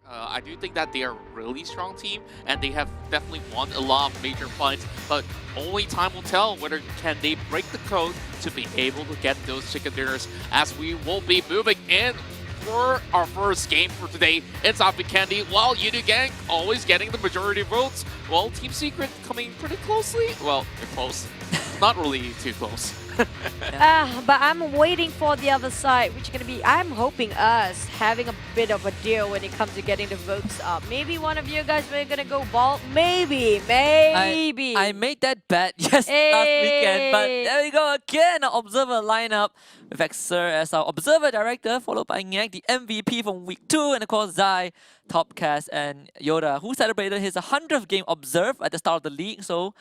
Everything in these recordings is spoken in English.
I do think that they are a really strong team, and they have definitely won a lot of major fights, but only time will tell whether can they break the code to be able to get those chicken dinners, as we will be moving in for our first game for today. It's Happy Candy, while Yudu Gang always getting the majority of votes, while Team Secret coming pretty closely. Well, they're close. Not really too close. But I'm waiting for the other side, which is going to be, I'm hoping us having a bit of a deal when it comes to getting the votes up. Maybe one of you guys are going to go bald. Maybe. I made that bet last weekend, but there we go again. Our observer lineup with Xer as our observer director, followed by Ngak, the MVP from week 2, and of course Zai, Topcast, and Yoda, who celebrated his 100th game observed at the start of the league. So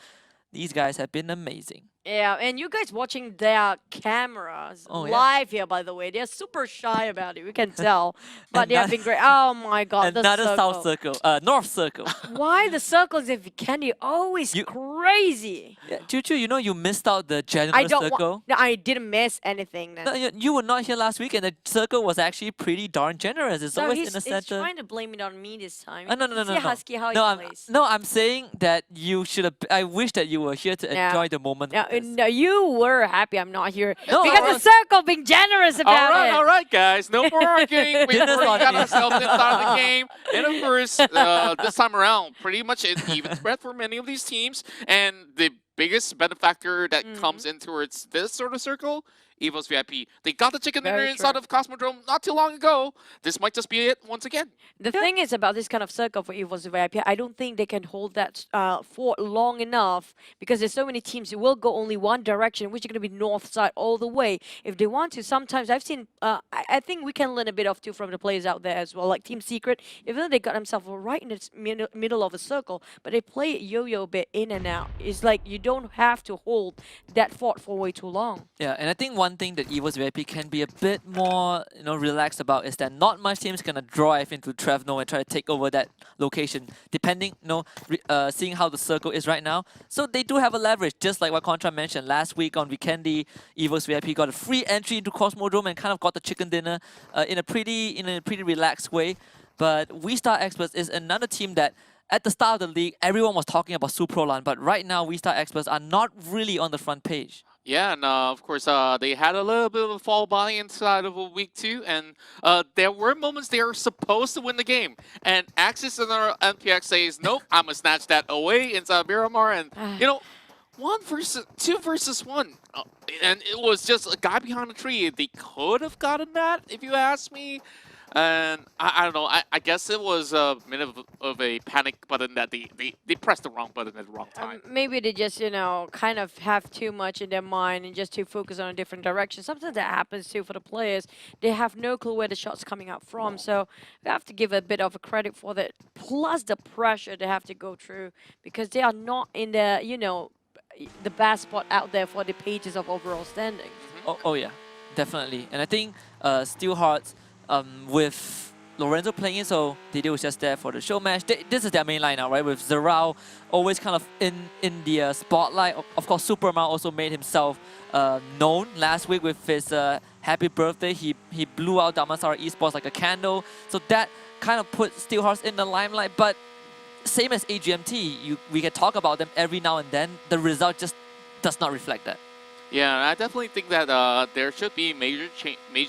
these guys have been amazing. Yeah, and you guys watching their cameras live here, by the way. They're super shy about it, we can tell. But they have been great. Oh my god, Another the south circle, north circle. Why the circles if Candy always crazy? Yeah, Choo, you know you missed out the general circle. No, I didn't miss anything then. No, you were not here last week, and the circle was actually pretty darn generous. It's always in the center. He's trying to blame it on me this time. No. See Husky how he plays. I'm saying that you should have. I wish that you were here to enjoy the moment. No, you were happy I'm not here because the circle being generous about it. All right, guys, no more arguing. We got ourselves inside the game, and of course, this time around, pretty much an even spread for many of these teams. And the biggest benefactor that comes in towards this sort of circle, EVO's VIP. They got the chicken dinner inside of Cosmodrome not too long ago. This might just be it once again. The thing is about this kind of circle for EVO's VIP, I don't think they can hold that for long enough because there's so many teams who will go only one direction, which is going to be north side all the way. If they want to, sometimes I've seen, I think we can learn a bit of too from the players out there as well, like Team Secret, even though they got themselves right in the middle of a circle, but they play it yo-yo a bit in and out. It's like you don't have to hold that fort for way too long. Yeah, and I think one thing that EVO's VIP can be a bit more, relaxed about is that not much teams gonna drive into Trevno and try to take over that location, depending, seeing how the circle is right now. So they do have a leverage, just like what Contra mentioned last week on Weekendy. EVO's VIP got a free entry into Cosmodrome and kind of got the chicken dinner in a pretty relaxed way. But We Star Experts is another team that at the start of the league, everyone was talking about Suprolan, but right now, We Star Experts are not really on the front page. Yeah, and of course, they had a little bit of a fall by inside of a week 2, and there were moments they were supposed to win the game. And Axis and our NPX says, nope, I'm going to snatch that away inside Miramar, and, 2 versus 1. And it was just a guy behind a tree. They could have gotten that, if you ask me. And I don't know, I guess it was a minute of a panic button that they pressed the wrong button at the wrong time. Maybe they just, kind of have too much in their mind and just too focused on a different direction. Sometimes that happens too for the players. They have no clue where the shot's coming out from. So we have to give a bit of a credit for that. Plus the pressure they have to go through because they are not in the, the best spot out there for the pages of overall standing. Oh yeah, definitely. And I think Steelhearts, with Lorenzo playing in, so Didi was just there for the show match. This is their main line now, right? With Zerao always kind of in the spotlight. Of course, Superman also made himself known last week with his happy birthday. He blew out Damansara Esports like a candle. So that kind of put Steelhearts in the limelight. But same as AGMT, we can talk about them every now and then. The result just does not reflect that. Yeah, I definitely think that there should be major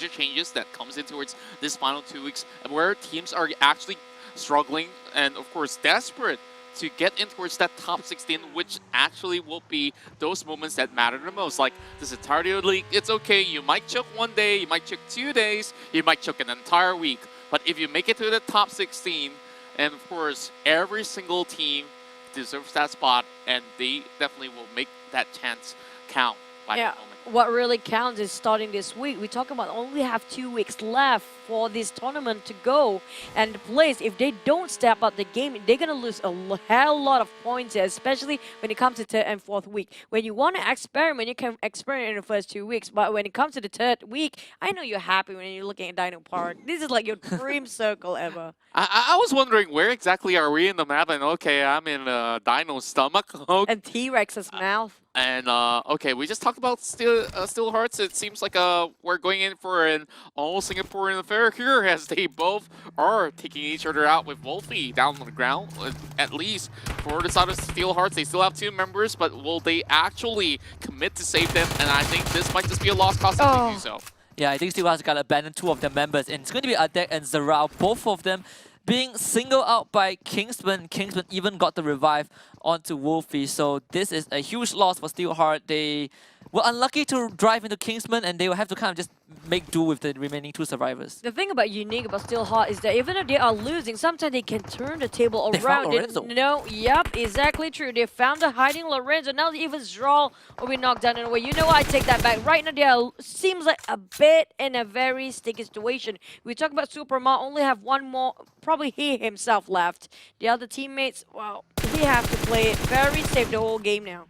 changes that comes in towards this final 2 weeks where teams are actually struggling and, of course, desperate to get in towards that top 16, which actually will be those moments that matter the most. Like this entirety of the league, it's okay, you might choke one day, you might choke 2 days, you might choke an entire week. But if you make it to the top 16, and of course, every single team deserves that spot, and they definitely will make that chance count. Yeah, what really counts is starting this week. We talk about only have 2 weeks left for this tournament to go. And the players, if they don't step up the game, they're going to lose a hell lot of points here, especially when it comes to 3rd and 4th week. When you want to experiment, you can experiment in the first 2 weeks. But when it comes to the 3rd week, I know you're happy when you're looking at Dino Park. This is like your dream circle ever. I was wondering, where exactly are we in the map? And okay, I'm in Dino's stomach. And T-Rex's mouth. And okay, we just talked about Steel Hearts. It seems like we're going in for an all Singaporean affair here, as they both are taking each other out with Wolfie down on the ground. At least for the side of Steel Hearts, they still have 2 members, but will they actually commit to save them? And I think this might just be a lost cause if they do so. Yeah, I think Steel Hearts got to abandon 2 of their members, and it's going to be Adek and Zarao, both of them being singled out by Kingsman. Kingsman even got the revive onto Wolfie, so this is a huge loss for Steelheart. They were unlucky to drive into Kingsman, and they will have to kind of just make do with the remaining 2 survivors. The thing about unique about Steelheart is that even if they are losing, sometimes they can turn the table They around. found Lorenzo. Yep, exactly true. They found the hiding Lorenzo. Now even Zral will be knocked down in a way. You know what? I take that back. Right now, they are, seems like a bit in a very sticky situation. We talk about Superma, only have one more, probably he himself left. The other teammates, well, he have to play it very safe the whole game now.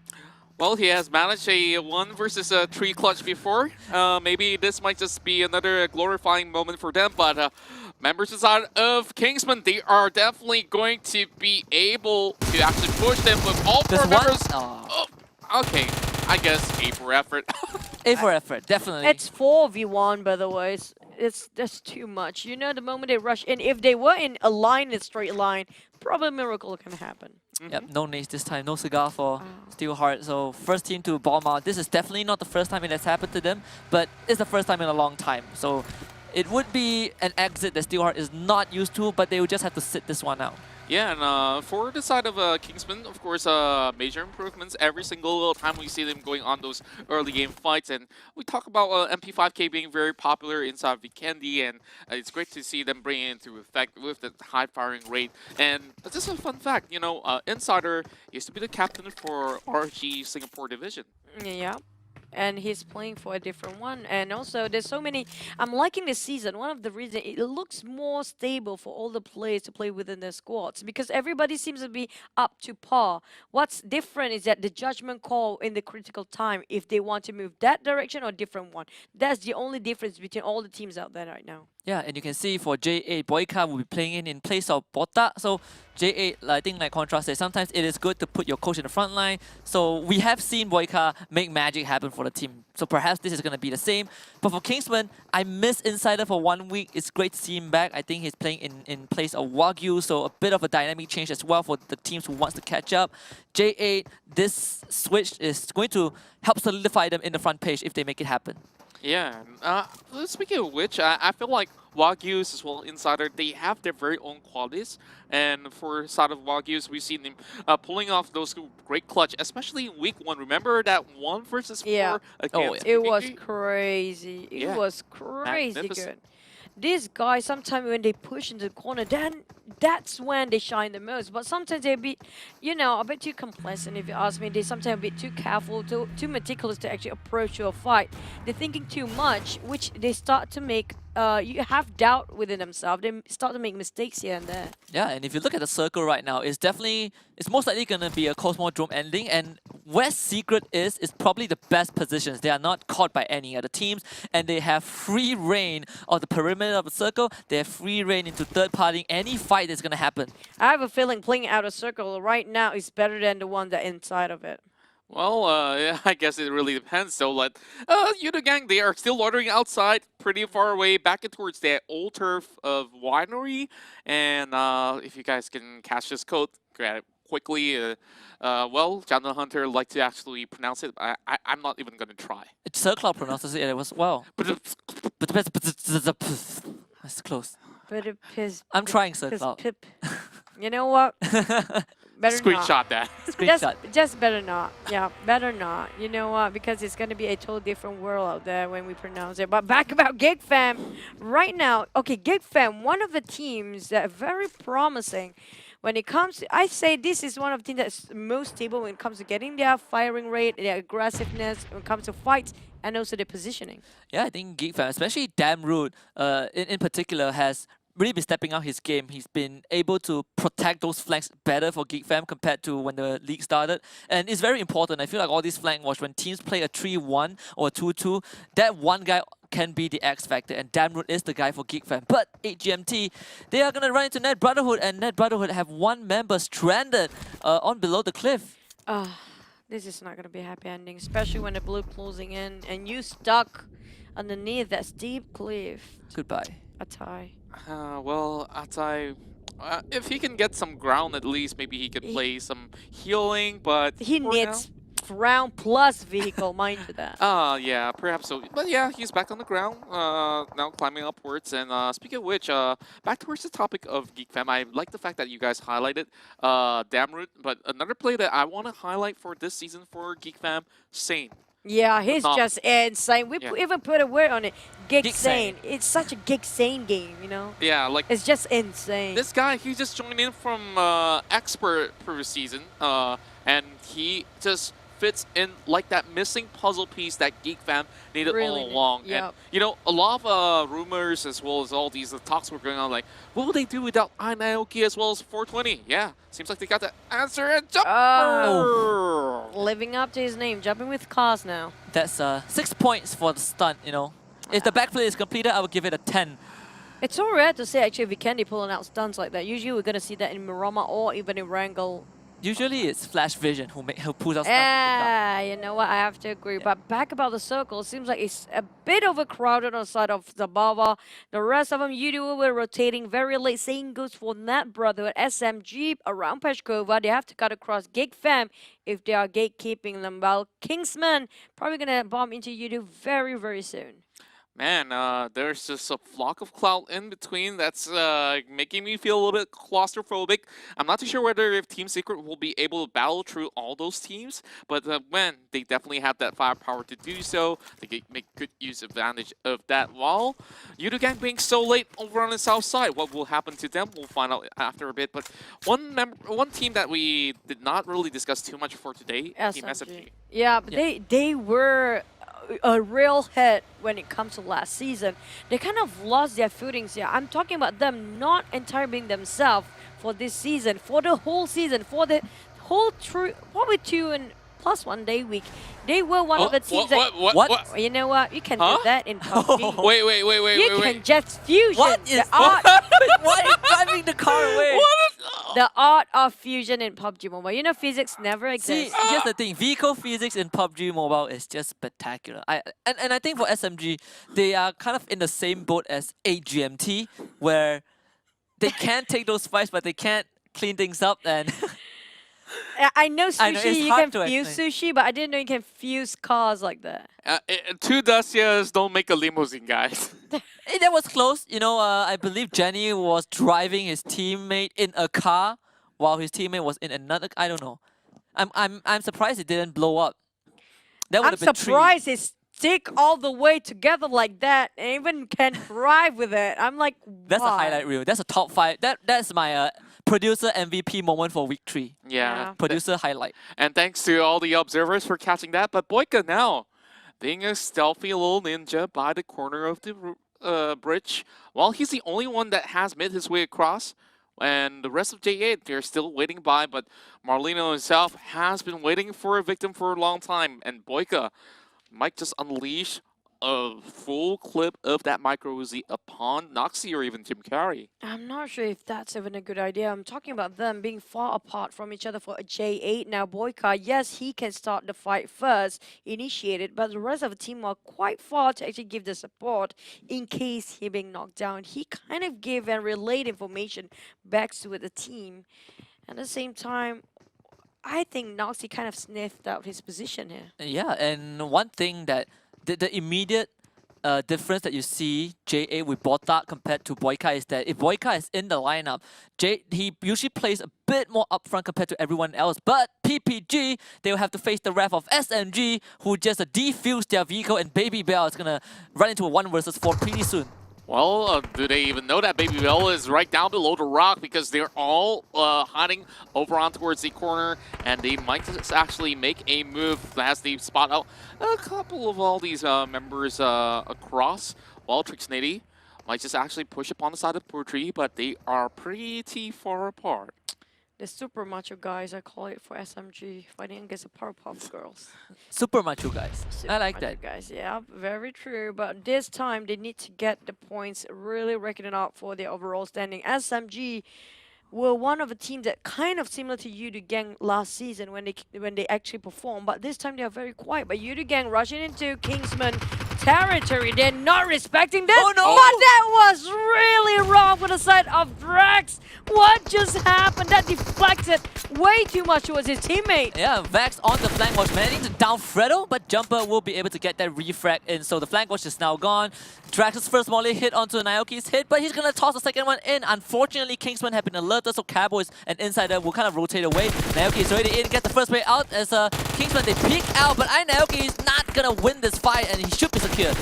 Well, he has managed a 1 versus 3 clutch before. Maybe this might just be another glorifying moment for them, but members inside of Kingsman, they are definitely going to be able to actually push them with all 4 members. Oh, okay, I guess A for effort. A for effort, definitely. It's 4v1, by the way. That's too much. You know, the moment they rush in, if they were in a line, a straight line, probably a miracle can happen. Yep, no nades this time, no cigar for Steelheart. So first team to bomb out. This is definitely not the first time it has happened to them, but it's the first time in a long time. So it would be an exit that Steelheart is not used to, but they will just have to sit this one out. Yeah, and for the side of Kingsman, of course, major improvements every single time we see them going on those early game fights. And we talk about MP5K being very popular inside Vikendi, and it's great to see them bring it into effect with the high firing rate. And just a fun fact, you know, Insider used to be the captain for RG Singapore division. Yeah. And he's playing for a different one. And also, there's so many. I'm liking this season. One of the reasons it looks more stable for all the players to play within their squads because everybody seems to be up to par. What's different is that the judgment call in the critical time, if they want to move that direction or different one. That's the only difference between all the teams out there right now. Yeah, and you can see for J8, Boyka will be playing in place of Botak. So J8, I think like Contrast said, sometimes it is good to put your coach in the front line. So we have seen Boyka make magic happen for the team. So perhaps this is going to be the same. But for Kingsman, I miss Insider for 1 week. It's great to see him back. I think he's playing in place of Wagyu, so a bit of a dynamic change as well for the teams who wants to catch up. J8, this switch is going to help solidify them in the front page if they make it happen. Yeah, speaking of which, I feel like Wagyus as well, Insider, they have their very own qualities. And for side of Wagyus, we've seen them pulling off those great clutch, especially in week 1. Remember that 1 versus 4 Yeah. against It was PPG? crazy. It Yeah. was crazy Magnificent. good. These guys, sometimes when they push into the corner, then that's when they shine the most. But sometimes they're a bit, you know, a bit too complacent, if you ask me. They sometimes a bit too careful, too meticulous to actually approach your fight. They're thinking too much, which they start to make, you have doubt within themselves. They start to make mistakes here and there. Yeah, and if you look at the circle right now, it's most likely going to be a Cosmodrome ending, and where Secret is probably the best positions. They are not caught by any other teams, and they have free reign of the perimeter of the circle. They have free reign into third party, any fight that's going to happen. I have a feeling playing out of circle right now is better than the one that inside of it. Well, yeah, I guess it really depends. So, like, Yuta Gang, they are still loitering outside, pretty far away, back in towards the old turf of Winery. And if you guys can catch this code, grab it quickly. Well, Jana Hunter like to actually pronounce it. I'm not even going to try. Sir Cloud pronounces it as well. That's close. But it piss. I'm trying, Sir piss Cloud. pip. You know what? Better not. Screenshot that. Screenshot. Just better not. Yeah, better not. You know what? Because it's going to be a totally different world out there when we pronounce it. But back about Gig Fam. Right now, okay, Gig Fam, one of the teams that are very promising when it comes to, I say this is one of the teams that's most stable when it comes to getting their firing rate, their aggressiveness, when it comes to fights, and also their positioning. Yeah, I think Geek Fam, especially Damn Rude, in particular, has really been stepping out his game. He's been able to protect those flanks better for Geek Fam compared to when the league started. And it's very important. I feel like all these flank wars, when teams play a 3-1 or a 2-2, that one guy can be the X factor, and Damn Rude is the guy for Geek Fam. But 8GMT, they are going to run into Net Brotherhood, and Net Brotherhood have one member stranded on below the cliff. This is not going to be a happy ending, especially when the blue closing in and you stuck underneath that steep cliff. Goodbye. A tie. Well, Atai, if he can get some ground at least, maybe he could He- play some healing, but He for needs ground plus vehicle, mind you that. yeah, perhaps so. But yeah, he's back on the ground, now climbing upwards. And speaking of which, back towards the topic of Geek Fam, I like the fact that you guys highlighted Damroot, but another play that I want to highlight for this season for Geek Fam, Sane. Yeah, he's not- just insane. We Yeah. Even put a word on it. Gig Gig sane. sane. It's such a gig sane game, you know? Yeah, like It's just insane. this guy, he just joined in from Expert previous season, and he just fits in like that missing puzzle piece that Geek Fam needed Really all need- along. yep. And you know, a lot of rumors as well as all these talks were going on, like, what will they do without Naoki as well as 420? Yeah, seems like they got the answer and jumper. Oh. Living up to his name, jumping with cars now. That's 6 points for the stunt, you know. If the backplay is completed, I would give it a 10. It's so rare to see actually Vikendi pulling out stunts like that. Usually we're gonna see that in Mirama or even in Wrangle. Usually it's Flash Vision who pulls out stuff. with the gun. Ah, you know what? I have to agree. But back about the circle, it seems like it's a bit overcrowded on the side of Zabava. The rest of them, Yudu were rotating very late. Same goes for Nat Brotherhood, SMG around Peshkova. They have to cut across Gig Fam if they are gatekeeping them. While Kingsman probably gonna bomb into Yudu very, very soon. Man, there's just a flock of cloud in between that's making me feel a little bit claustrophobic. I'm not too sure whether if Team Secret will be able to battle through all those teams, but when they definitely have that firepower to do so, they can make good use advantage of that. While Yudugang being so late over on the south side, what will happen to them? We'll find out after a bit. But one team that we did not really discuss too much for today, Team SMG. Yeah, but Yeah. they were a real hit when it comes to last season. They kind of lost their footings here. I'm talking about them not entirely being themselves for this season, for the whole season, for the whole probably 2+1 day week. They were one of the teams What? You know what? You can Huh? do that in PUBG. Wait, You can just fusion. What is the art, Why are you driving the car away? the art of fusion in PUBG Mobile. You know, physics never See, exists. here's the thing. Vehicle physics in PUBG Mobile is just spectacular. And I think for SMG, they are kind of in the same boat as AGMT, where they can take those fights, but they can't clean things up. And I know sushi, I know, it's you hard can to fuse explain. sushi, but I didn't know you can fuse cars like that. Two Dacias don't make a limousine, guys. that was close. You know, I believe Jenny was driving his teammate in a car while his teammate was in another. I don't know. I'm surprised it didn't blow up. That would I'm have been surprised it stick all the way together like that and even can drive with it. I'm like, That's a why? highlight reel. That's a top 5. That's my producer MVP moment for week 3. Yeah. Producer highlight. And thanks to all the observers for catching that. But Boyka now, being a stealthy little ninja by the corner of the bridge, while he's the only one that has made his way across, and the rest of J8, they're still waiting by, but Marlino himself has been waiting for a victim for a long time, and Boyka might just unleash a full clip of that micro Uzi upon Noxie or even Jim Carrey. I'm not sure if that's even a good idea. I'm talking about them being far apart from each other for a J8. Now, Boyka, yes, he can start the fight first, initiate it, but the rest of the team are quite far to actually give the support in case he being knocked down. He kind of gave and relayed information back to the team. At the same time, I think Noxie kind of sniffed out his position here. Yeah, and one thing that the immediate difference that you see J8 with Botak compared to Boyka is that if Boyka is in the lineup, he usually plays a bit more upfront compared to everyone else. But PPG, they will have to face the wrath of SMG, who just defused their vehicle, and Baby Bell is gonna run into a 1 versus 4 pretty soon. Well, do they even know that Baby Bell is right down below the rock because they're all hiding over on towards the corner, and they might just actually make a move as they spot out a couple of all these members across. While Trixnity might just actually push upon the side of Portree, but they are pretty far apart. The super macho guys, I call it for SMG, fighting against the Powerpuff Girls. Super macho guys. Super I like macho that. guys, yeah, very true. But this time they need to get the points, really reckoning out for their overall standing. SMG were one of the teams that kind of similar to Yudu Gang last season when they actually performed, but this time they are very quiet. But Yudu Gang rushing into Kingsman territory, they're not respecting this. Oh, no! But that was really wrong for the side of Drax. What just happened? That deflected way too much towards his teammate. Yeah, Vex on the flank was managing to down Fredo, but Jumper will be able to get that refrag in. So the flank watch is now gone. Drax's first volley hit onto Naoki's hit, but he's gonna toss the second one in. Unfortunately, Kingsman have been alerted, so Cabo is an insider, will kind of rotate away. Naoki is already in, gets the first way out as Kingsman, they peek out, but Naoki is not gonna win this fight, and he should be secured.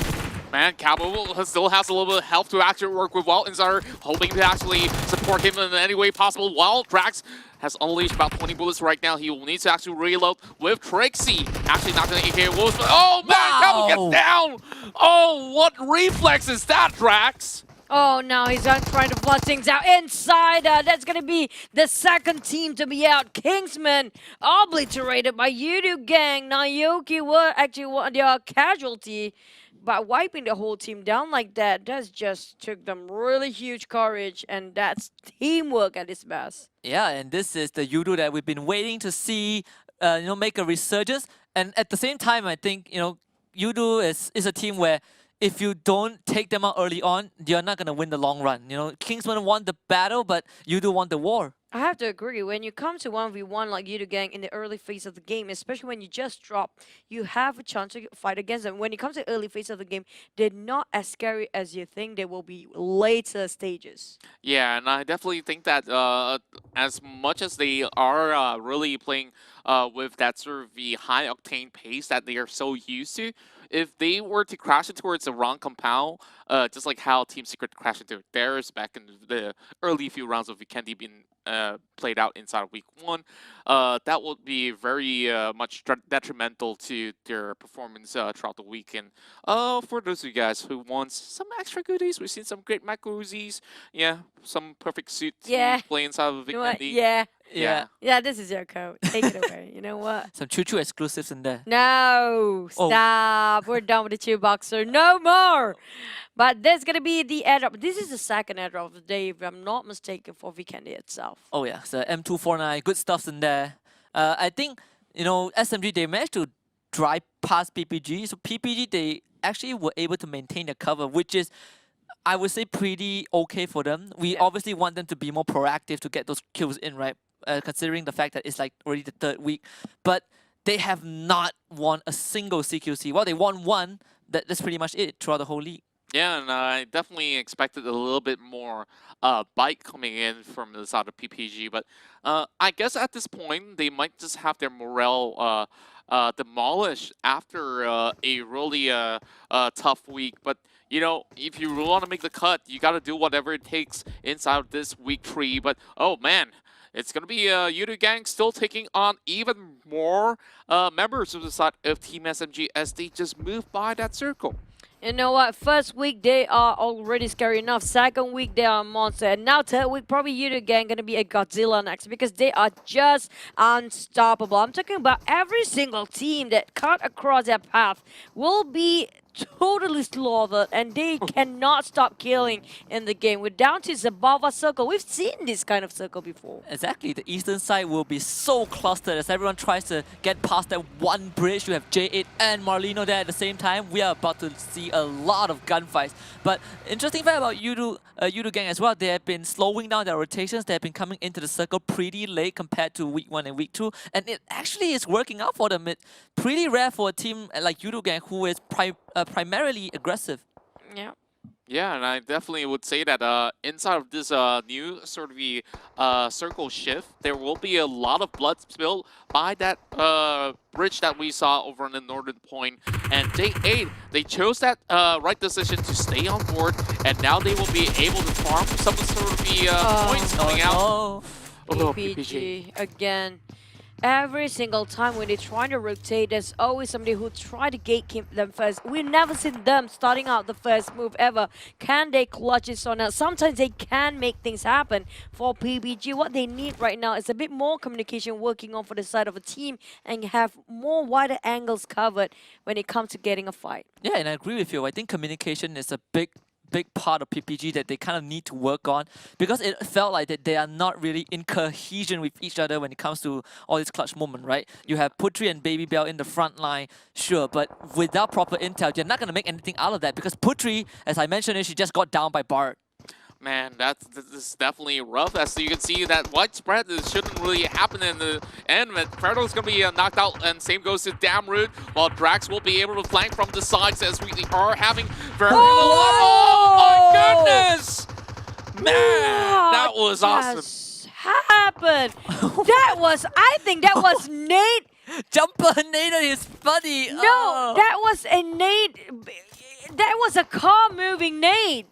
Man, Cabo still has a little bit of help to actually work with Walt, and are hoping to actually support him in any way possible. While Drax has unleashed about 20 bullets right now, he will need to actually reload with Trixie. Actually not going to AK Wolves, but oh man, Wow. Cabo gets down! Oh, what reflex is that, Drax? Oh, now he's trying to flush things out inside. That's going to be the second team to be out. Kingsman obliterated by Yudu Gang. Naoki were actually their casualty. But wiping the whole team down like that, that just took them really huge courage, and that's teamwork at its best. Yeah, and this is the Yudu that we've been waiting to see, make a resurgence. And at the same time, I think, Yudu is a team where if you don't take them out early on, you're not going to win the long run. Kingsman won the battle, but Yudu won the war. I have to agree. When you come to 1v1 like Yudu Gang in the early phase of the game, especially when you just drop, you have a chance to fight against them. When it comes to early phase of the game, they're not as scary as you think. They will be later stages. Yeah, and I definitely think that as much as they are really playing with that sort of the high octane pace that they are so used to, if they were to crash it towards the wrong compound, just like how Team Secret crashed into theirs back in the early few rounds of Vikendi being played out inside of week 1, that would be very much detrimental to their performance throughout the weekend. For those of you guys who want some extra goodies, we've seen some great Macuzis, yeah, some perfect suit to play inside of You know what? Vikendi. Yeah. Yeah, this is your code. Take it away. You know what? Some choo-choo exclusives in there. No, stop. We're done with the chew boxer. No more. But there's going to be the airdrop. This is the second airdrop of the day, if I'm not mistaken, for Vikendi itself. Oh yeah, so M249, good stuff's in there. I think, SMG, they managed to drive past PPG. So PPG, they actually were able to maintain their cover, which is, I would say, pretty okay for them. We obviously want them to be more proactive to get those kills in, right? Considering the fact that it's like already the 3rd week. But they have not won a single CQC. Well, they won one. That's pretty much it throughout the whole league. Yeah, and I definitely expected a little bit more bite coming in from the side of PPG, but I guess at this point they might just have their morale demolished after a really tough week. But if you really want to make the cut, you got to do whatever it takes inside of this week 3. But oh man, it's going to be Yudu Gang still taking on even more members of the side of Team SMG as they just move by that circle. You know what? First week, they are already scary enough. Second week, they are a monster. And now third week, probably Yudu Gang going to be a Godzilla next because they are just unstoppable. I'm talking about every single team that cut across their path will be totally slaughtered, and they cannot stop killing in the game. We're down to Zabava circle. We've seen this kind of circle before. Exactly. The eastern side will be so clustered as everyone tries to get past that one bridge. You have J8 and Marlino there at the same time. We are about to see a lot of gunfights. But interesting fact about Yudu Gang as well, they have been slowing down their rotations. They have been coming into the circle pretty late compared to week 1 and week 2. And it actually is working out for them. It's pretty rare for a team like Yudu Gang who is primarily aggressive. Yeah. Yeah, and I definitely would say that inside of this new sort of circle shift, there will be a lot of blood spilled by that bridge that we saw over on the northern point. And day 8, they chose that right decision to stay on board, and now they will be able to farm some sort of the points coming out. Oh, PPG again. Every single time when they're trying to rotate, there's always somebody who try to gatekeep them first. We've never seen them starting out the first move ever. Can they clutch it on now? Sometimes they can make things happen for PPG. What they need right now is a bit more communication working on for the side of a team and have more wider angles covered when it comes to getting a fight. Yeah, and I agree with you. I think communication is a big big part of PPG that they kind of need to work on, because it felt like that they are not really in cohesion with each other when it comes to all this clutch moment, right? You have Putri and Baby Bell in the front line, sure, but without proper intel, you're not going to make anything out of that, because Putri, as I mentioned, she just got down by Bard. Man, this is definitely rough. As you can see, that widespread shouldn't really happen in the end. Predator's going to be knocked out, and same goes to Damroot, while Drax will be able to flank from the sides as we are having very oh my goodness! Man, that was awesome. What happened? That was, I think that was Nate. Jumper naded his buddy. No, that was a Nate. That was a car moving Nate.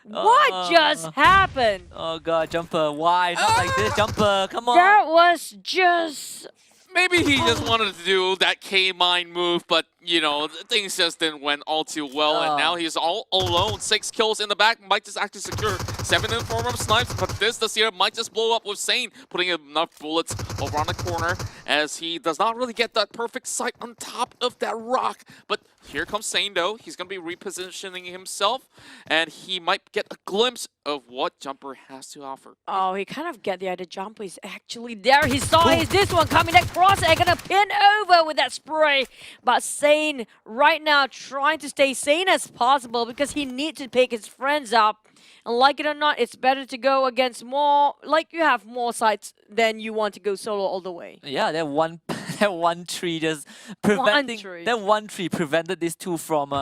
What just happened? Oh god, Jumper, why? Not like this, Jumper, come on. That was just... Maybe he just wanted to do that K-Mine move, but, you know, things just didn't went all too well, and now he's all alone. 6 kills in the back, might just actually secure 7 in the form of snipes, but this year might just blow up with Sane, putting enough bullets over on the corner, as he does not really get that perfect sight on top of that rock. But here comes Sane, though. He's going to be repositioning himself, and he might get a glimpse of what Jumper has to offer. Oh, he kind of get the idea. Jumper is actually there. He saw this one coming across and gonna pin over with that spray. But Sane right now trying to stay sane as possible because he needs to pick his friends up. And like it or not, it's better to go against more, like you have more sites than you want to go solo all the way. Yeah, that one that one tree just preventing that one tree prevented these two from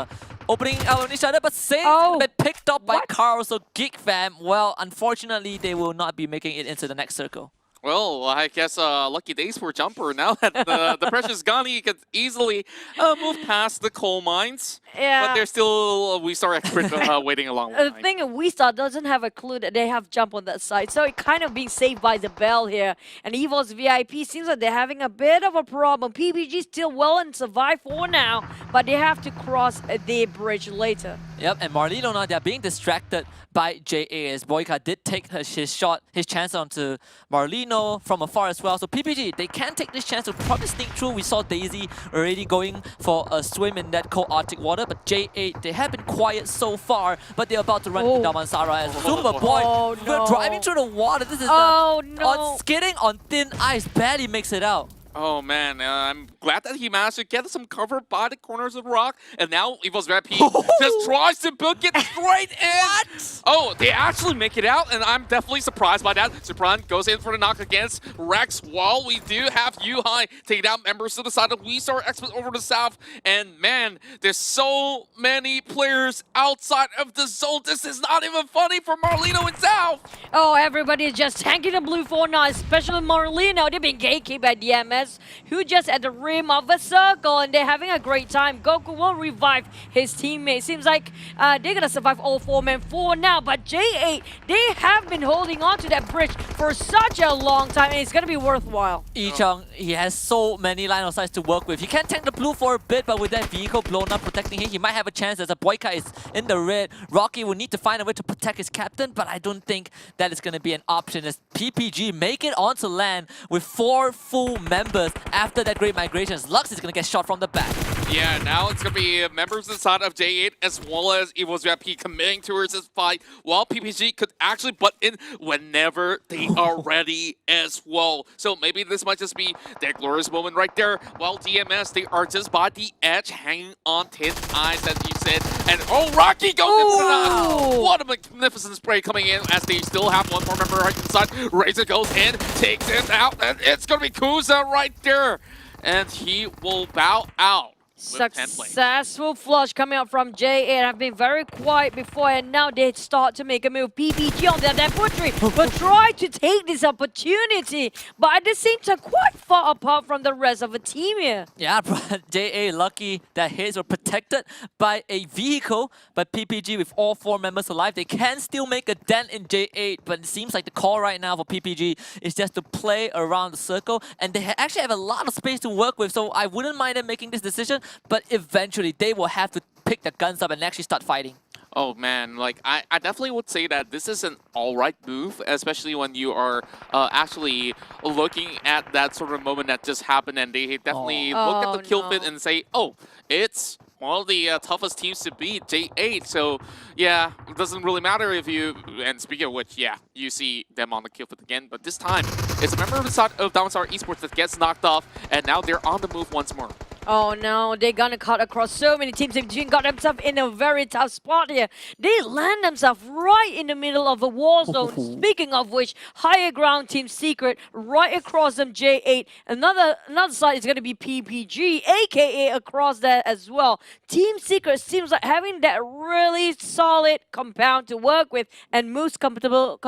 opening out on each other, but Sane's been picked up by Carl, so Geek Fam, well, unfortunately they will not be making it into the next circle. Well, I guess lucky days for Jumper. Now that the pressure's gone, he could easily move past the coal mines. Yeah. But there's still a We-Star expert waiting along The thing is, We-Star doesn't have a clue that they have Jump on that side, so it kind of being saved by the bell here. And Evil's VIP seems like they're having a bit of a problem. PPG still well and survive for now, but they have to cross the bridge later. Yep, and Marlino now, they're being distracted by JA as Boyka did take his chance onto Marlino from afar as well. So PPG, they can take this chance to probably sneak through. We saw Daisy already going for a swim in that cold Arctic water, but J8, they have been quiet so far, but they're about to run into Damansara as Superboy. We're driving through the water. This is on skating on thin ice, barely makes it out. Oh man, I'm glad that he managed to get some cover by the corners of the rock, and now Evil's VIP just tries to book it straight in. What? Oh, they actually make it out, and I'm definitely surprised by that. Supran goes in for the knock against Rex, while we do have Yuhai taking down members to the side of We-Star Expert over the south, and man, there's so many players outside of the zone. This is not even funny for Marlino and South. Oh, everybody is just tanking the blue 4 now, especially Marlino. They've been gatekeeped by DMS, who just at the rim of a circle, and they're having a great time. Goku will revive his teammate. Seems like they're gonna survive all 4 men for now, but J8, they have been holding on to that bridge for such a long time, and it's gonna be worthwhile. Ichung, he has so many line of sights to work with. He can tank the blue for a bit, but with that vehicle blown up protecting him, he might have a chance as a Boyka is in the red. Rocky will need to find a way to protect his captain, but I don't think that is gonna be an option as PPG make it onto land with 4 full members after that great migration. Lux is gonna get shot from the back. Yeah, now it's going to be members inside of J8 as well as Evil's VIP committing towards this fight, while PPG could actually butt in whenever they are ready as well. So maybe this might just be their glorious moment right there, while DMS, they are just by the edge, hanging on thin ice, as you said. And Rocky goes into the knock. What a magnificent spray coming in as they still have one more member right inside. Razor goes in, takes it out, and it's going to be Kuza right there. And he will bow out. Successful flush coming out from J8. I've been very quiet before, and now they start to make a move. PPG on the other Putri will try to take this opportunity, but at the same time, quite far apart from the rest of the team here. Yeah, but JA lucky that heads were protected by a vehicle, but PPG with all 4 members alive, they can still make a dent in J8, but it seems like the call right now for PPG is just to play around the circle, and they actually have a lot of space to work with, so I wouldn't mind them making this decision. But eventually, they will have to pick their guns up and actually start fighting. Oh man, like I definitely would say that this is an alright move, especially when you are actually looking at that sort of moment that just happened, and they definitely look at the kill fit and say, oh, it's one of the toughest teams to beat, J8. So, yeah, it doesn't really matter if you. And speaking of which, yeah, you see them on the kill flip again. But this time, it's a member of the side of Downstar Esports that gets knocked off, and now they're on the move once more. Oh no, they're gonna cut across so many teams. Imjin got themselves in a very tough spot here. They land themselves right in the middle of a war zone. Speaking of which, higher ground Team Secret right across them, J8. Another side is gonna be PPG, aka across that as well. Team Secret seems like having that really solid compound to work with and most comfortable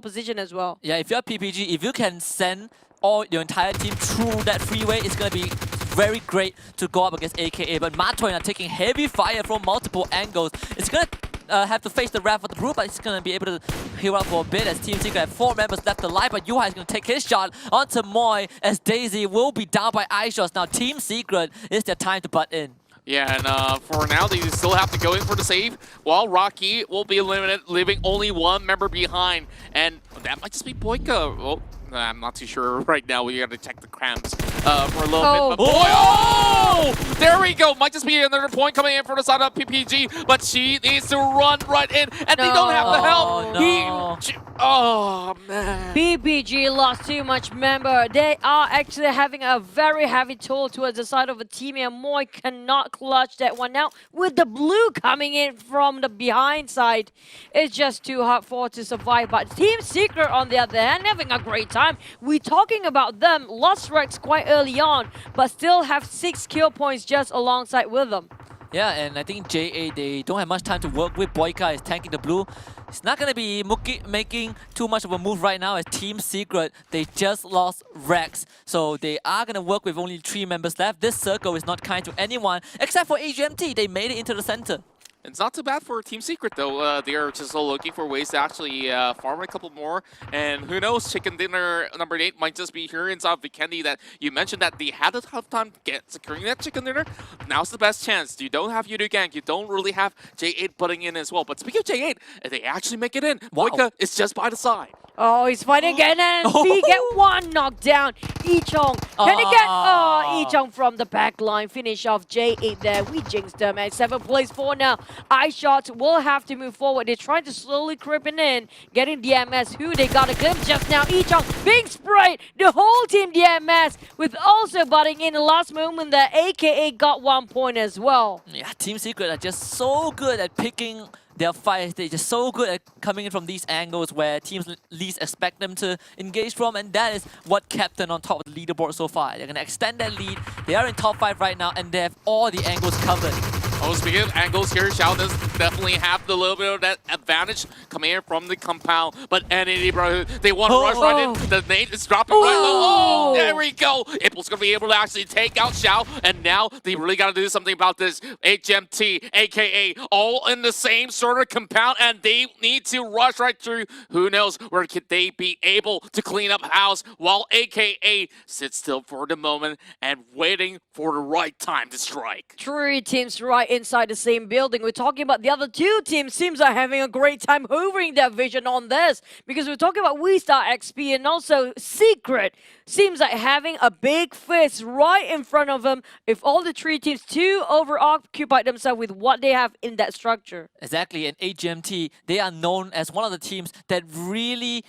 position as well. Yeah, if you're PPG, if you can send all your entire team through that freeway, it's gonna be very great to go up against AKA. But Matoin are taking heavy fire from multiple angles. It's gonna have to face the Wrath of the Brute, but it's gonna be able to heal up for a bit as Team Secret have 4 members left alive. But Yuhai is gonna take his shot onto Moy as Daisy will be down by iShots. Now Team Secret, it's their time to butt in. Yeah, and for now, they still have to go in for the save, while Rocky will be eliminated, leaving only 1 member behind. And that might just be Boyka. Well, I'm not too sure right now. We gotta check the cramps for a little bit. But boy, oh! There we go. Might just be another point coming in for the side of PPG, but she needs to run right in, and they don't have the help. No. Oh, man. PPG lost too much member. They are actually having a very heavy toll towards the side of a team, and Moy cannot clutch that one out. With the blue coming in from the behind side, it's just too hard for her to survive. But Team Secret, on the other hand, having a great time. We're talking about them. Lost Rex quite early on, but still have 6 kill points just alongside with them. Yeah, and I think JA, they don't have much time to work with. Boyka is tanking the blue. It's not going to be making too much of a move right now as Team Secret, they just lost Rex. So they are going to work with only 3 members left. This circle is not kind to anyone except for AGMT. They made it into the center. It's not too bad for Team Secret, though. They are just looking for ways to actually farm a couple more. And who knows, Chicken Dinner number 8 might just be here inside Vikendi that you mentioned that they had a tough time securing that Chicken Dinner. Now's the best chance. You don't have Yudu Gang. You don't really have J8 butting in as well. But speaking of J8, if they actually make it in, wow. Boyka is just by the side. Oh, he's fighting again, and we get 1 knockdown. Ichong, can he get Ichong from the back line? Finish off J8 there. We jinxed them at 7th place for now. iShots will have to move forward. They're trying to slowly creeping in, getting DMS, who they got a glimpse just now. Ichong being sprayed. The whole team DMS with also butting in the last moment that AKA got 1 point as well. Yeah, Team Secret are just so good at picking their fights. They're just so good at coming in from these angles where teams least expect them to engage from, and that is what kept them on top of the leaderboard so far. They're going to extend that lead. They are in top 5 right now, and they have all the angles covered. Oh, speaking of angles here, Xiao does definitely have the little bit of that advantage coming in from the compound. But Entity Brotherhood, they want to rush right in. The nade is dropping right low. Oh, there we go. Impulse going to be able to actually take out Xiao. And now they really got to do something about this. HMT, a.k.a. all in the same sort of compound. And they need to rush right through. Who knows where could they be able to clean up house while a.k.a. sits still for the moment and waiting for the right time to strike. 3 teams right inside the same building. We're talking about the other 2 teams seems like having a great time hovering their vision on this, because we're talking about We Star XP and also Secret seems like having a big fist right in front of them. If all the 3 teams too overoccupied themselves with what they have in that structure. Exactly, and AGMT, they are known as one of the teams that really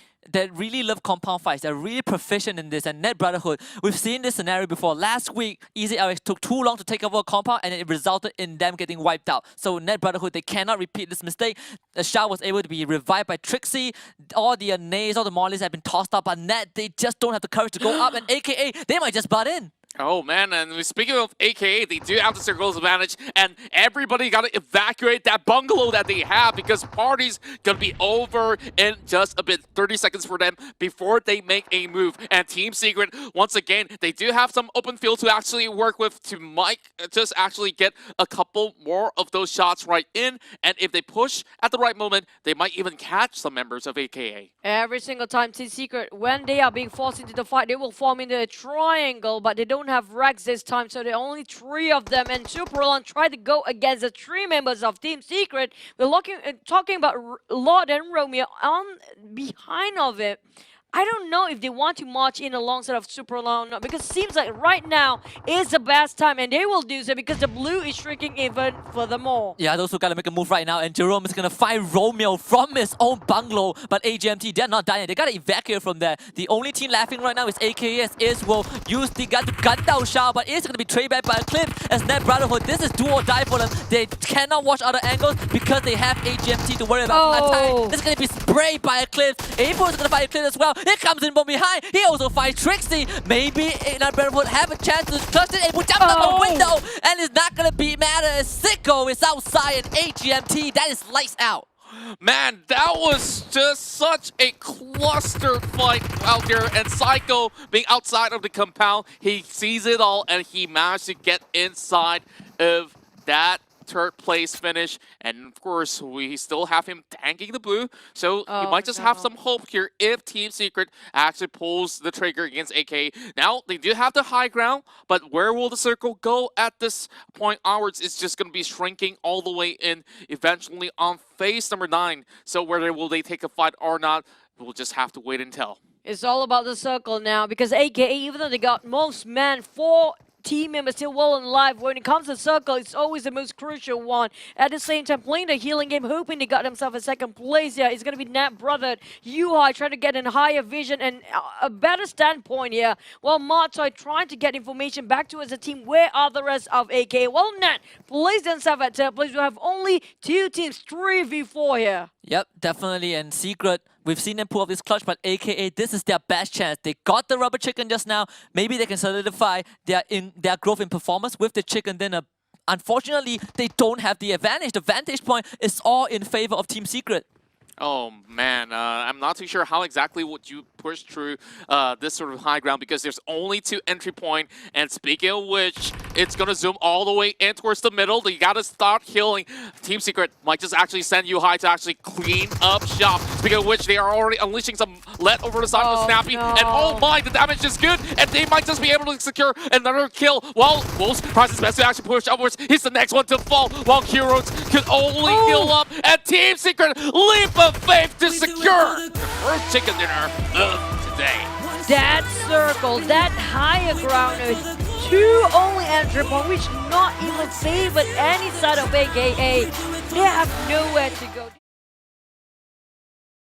love compound fights. They're really proficient in this. And Net Brotherhood, we've seen this scenario before. Last week, EasyRx took too long to take over a compound, and it resulted in them getting wiped out. So Net Brotherhood, they cannot repeat this mistake. Shao was able to be revived by Trixie. All the nades, all the mollies have been tossed up, but Net, they just don't have the courage to go up, and AKA, they might just butt in. Oh man, and speaking of AKA, they do have the circles advantage, and everybody got to evacuate that bungalow that they have because party's gonna be over in just a bit. 30 seconds for them before they make a move. And Team Secret, once again, they do have some open field to actually work with to just actually get a couple more of those shots right in. And if they push at the right moment, they might even catch some members of AKA. Every single time Team Secret, when they are being forced into the fight, they will form into a triangle, but they don't have Rex this time, so there are only 3 of them. And Superlon tried to go against the 3 members of Team Secret. We're talking about Lord and Romeo on behind of it. I don't know if they want to march in alongside of Super Long or not, because it seems like right now is the best time, and they will do so because the blue is shrinking even furthermore. Yeah, those who gotta make a move right now, and Jerome is gonna find Romeo from his own bungalow, but AGMT, they're not dying. They gotta evacuate from there. The only team laughing right now is AKS. Is will use the gun to gun down Shao, but it's gonna be trade back by a clip as Net Brotherhood. This is do or die for them. They cannot watch other angles because they have AGMT to worry about. Oh. This is gonna be sprayed by a clip. April is gonna fight a clip as well. It comes in from behind. He also fights Trixie. Maybe Net Brotherhood have a chance to clutch it. April jumps out the window, and it's not gonna be matter as Sicko is outside and AGMT. That is lights out. Man, that was just such a cluster fight out there, and Psycho being outside of the compound, he sees it all and he managed to get inside of that third place finish, and of course we still have him tanking the blue, so he might just have some hope here if Team Secret actually pulls the trigger against AK. Now they do have the high ground, but where will the circle go at this point onwards? It's just going to be shrinking all the way in eventually on phase number 9, so whether will they take a fight or not, we'll just have to wait and tell. It's all about the circle now, because AKA, even though they got most men, 4 team members still well and alive. When it comes to circle, it's always the most crucial one. At the same time, playing the healing game, hoping they got themselves a second place here. It's going to be Nat Brother, Yuhai trying to get a higher vision and a better standpoint here. While Martoy trying to get information back to as a team. Where are the rest of AK? Well, Nat plays themselves at third place. We have only 2 teams, 3v4 here. Yep, definitely. And Secret, we've seen them pull off this clutch, but AKA, this is their best chance. They got the rubber chicken just now. Maybe they can solidify their growth in performance with the chicken dinner. Unfortunately, they don't have the advantage. The vantage point is all in favor of Team Secret. Oh man, I'm not too sure how exactly would you push through this sort of high ground, because there's only 2 entry point, and speaking of which, it's gonna zoom all the way in towards the middle. You gotta start healing. Team Secret might just actually send you high to actually clean up shop. Speaking of which, they are already unleashing some lead over the side of the Snappy, no. and oh my, the damage is good, and they might just be able to secure another kill. While Wolves tries his best to actually push upwards, he's the next one to fall, while Heroes could only heal up, and Team Secret leap of faith to secure the first chicken dinner of today. That circle, that higher ground, 2 only entry point, which not even favored any side of AKA. They have nowhere to go.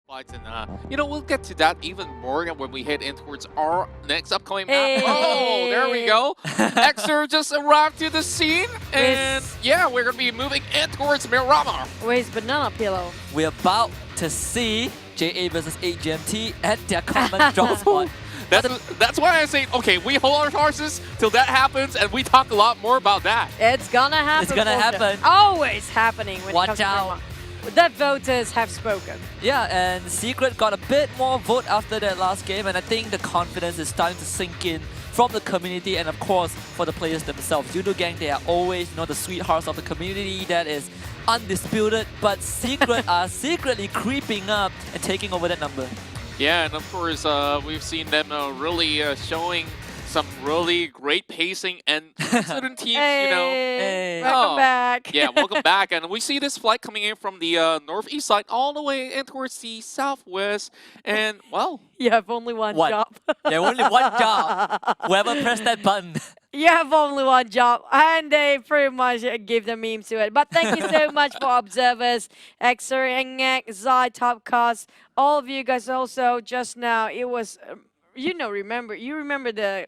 And you know, we'll get to that even more when we head in towards our next upcoming map. Hey. Oh, there we go. Exer just arrived to the scene, and yeah, we're gonna be moving in towards Miramar. Where's Banana Pillow? We're about to see JA versus AGMT at their common drop spot. That's why I say, okay, we hold our horses till that happens, and we talk a lot more about that. It's gonna happen. It's gonna happen. Always happening when Watch it comes to out. Miramar. The voters have spoken. Yeah, and Secret got a bit more vote after that last game, and I think the confidence is starting to sink in from the community and of course for the players themselves. Judo Gang, they are always, you know, the sweethearts of the community. That is undisputed, but Secret are secretly creeping up and taking over that number. Yeah, and of course, we've seen them really showing some really great pacing, and certain teams, you know. Hey. Welcome back. Yeah, welcome back. And we see this flight coming in from the northeast side all the way in towards the southwest. And, well, You have only one job. Yeah, only one job. Whoever pressed that button. You have only one job, and they pretty much give the memes to it. But thank you so much for observers, Exer, Engek, Zai, Topcast, all of you guys also just now. It was, you remember the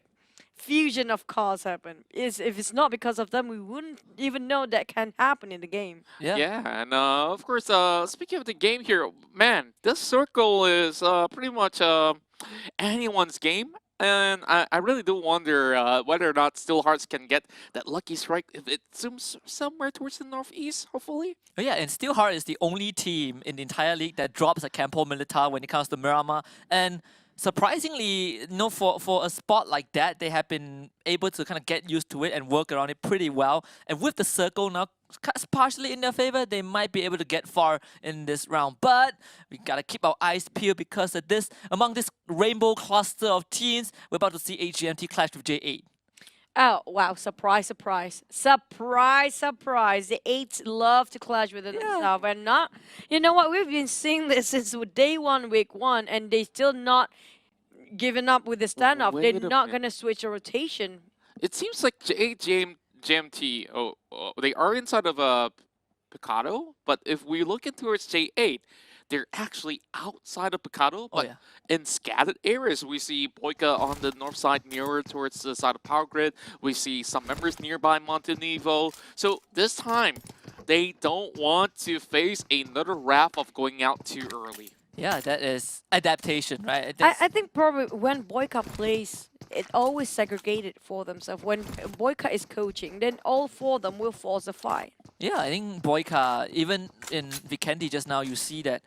fusion of cars happened. If it's not because of them, we wouldn't even know that can happen in the game. yeah, and of course, speaking of the game here, man, this circle is pretty much anyone's game. And I really do wonder whether or not Still Hearts can get that lucky strike if it zooms somewhere towards the northeast, hopefully. Oh yeah, and Steelheart is the only team in the entire league that drops a Campo Militar when it comes to Miramar. And surprisingly, for a spot like that, they have been able to kind of get used to it and work around it pretty well. And with the circle now partially in their favor, they might be able to get far in this round. But we gotta keep our eyes peeled because among this rainbow cluster of teams, we're about to see AGMT clash with J8. Oh, wow. Surprise, surprise. Surprise, surprise. The 8s love to clash with themselves. And not, you know what? We've been seeing this since day 1, week 1, and they still not giving up with the standoff. They're Wait a not minute. going to switch a rotation. It seems like JMT, they are inside of Picado, but if we look into towards J8, they're actually outside of Picado, Oh but yeah. in scattered areas. We see Boyka on the north side, nearer towards the side of Power Grid. We see some members nearby Montenevo. So this time, they don't want to face another wrap of going out too early. Yeah, that is adaptation, right? I think probably when Boyka plays, it always segregated for themselves. When Boyka is coaching, then all four of them will force a fight. Yeah, I think Boyka, even in Vikendi just now, you see that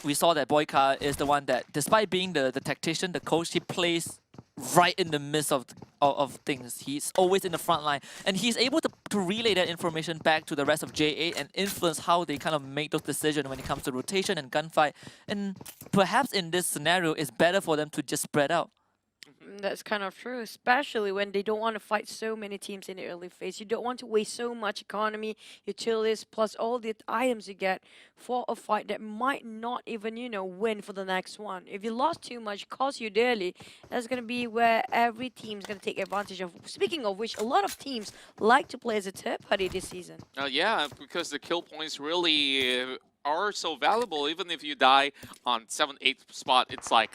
we saw that Boyka is the one that, despite being the tactician, the coach, he plays right in the midst of things. He's always in the front line, and he's able to relay that information back to the rest of J8 and influence how they kind of make those decisions when it comes to rotation and gunfight. And perhaps in this scenario, it's better for them to just spread out. That's kind of true, especially when they don't want to fight so many teams in the early phase. You don't want to waste so much economy, utilities, plus all the items you get for a fight that might not even, win for the next one. If you lost too much, cost you dearly, that's going to be where every team's going to take advantage of. Speaking of which, a lot of teams like to play as a third party this season. Yeah, because the kill points really are so valuable. Even if you die on 7th, 8th spot, it's like,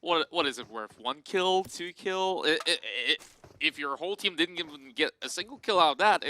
what is it worth? 1 kill, 2 kill? If your whole team didn't even get a single kill out of that,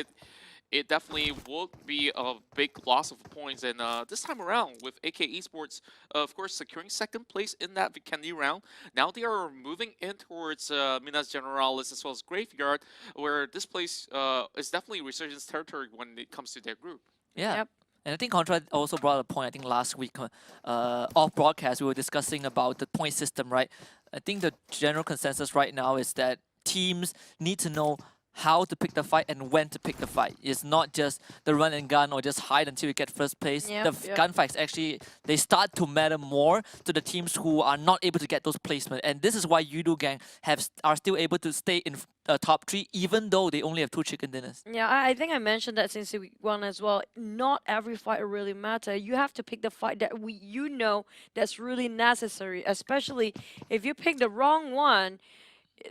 it definitely would be a big loss of points. And this time around, with AK Esports, of course, securing 2nd place in that Vikendi round, now they are moving in towards Minas Generalis as well as Graveyard, where this place is definitely Resurgence territory when it comes to their group. Yeah. Yep. And I think Contra also brought a point, I think last week, off broadcast, we were discussing about the point system, right? I think the general consensus right now is that teams need to know how to pick the fight and when to pick the fight. It's not just the run and gun or just hide until you get first place. Yep, The yep. gunfights actually, they start to matter more to the teams who are not able to get those placements. And this is why Yudu Gang are still able to stay in top 3 even though they only have 2 chicken dinners. Yeah, I think I mentioned that since week 1 as well. Not every fight really matter. You have to pick the fight that that's really necessary. Especially if you pick the wrong one,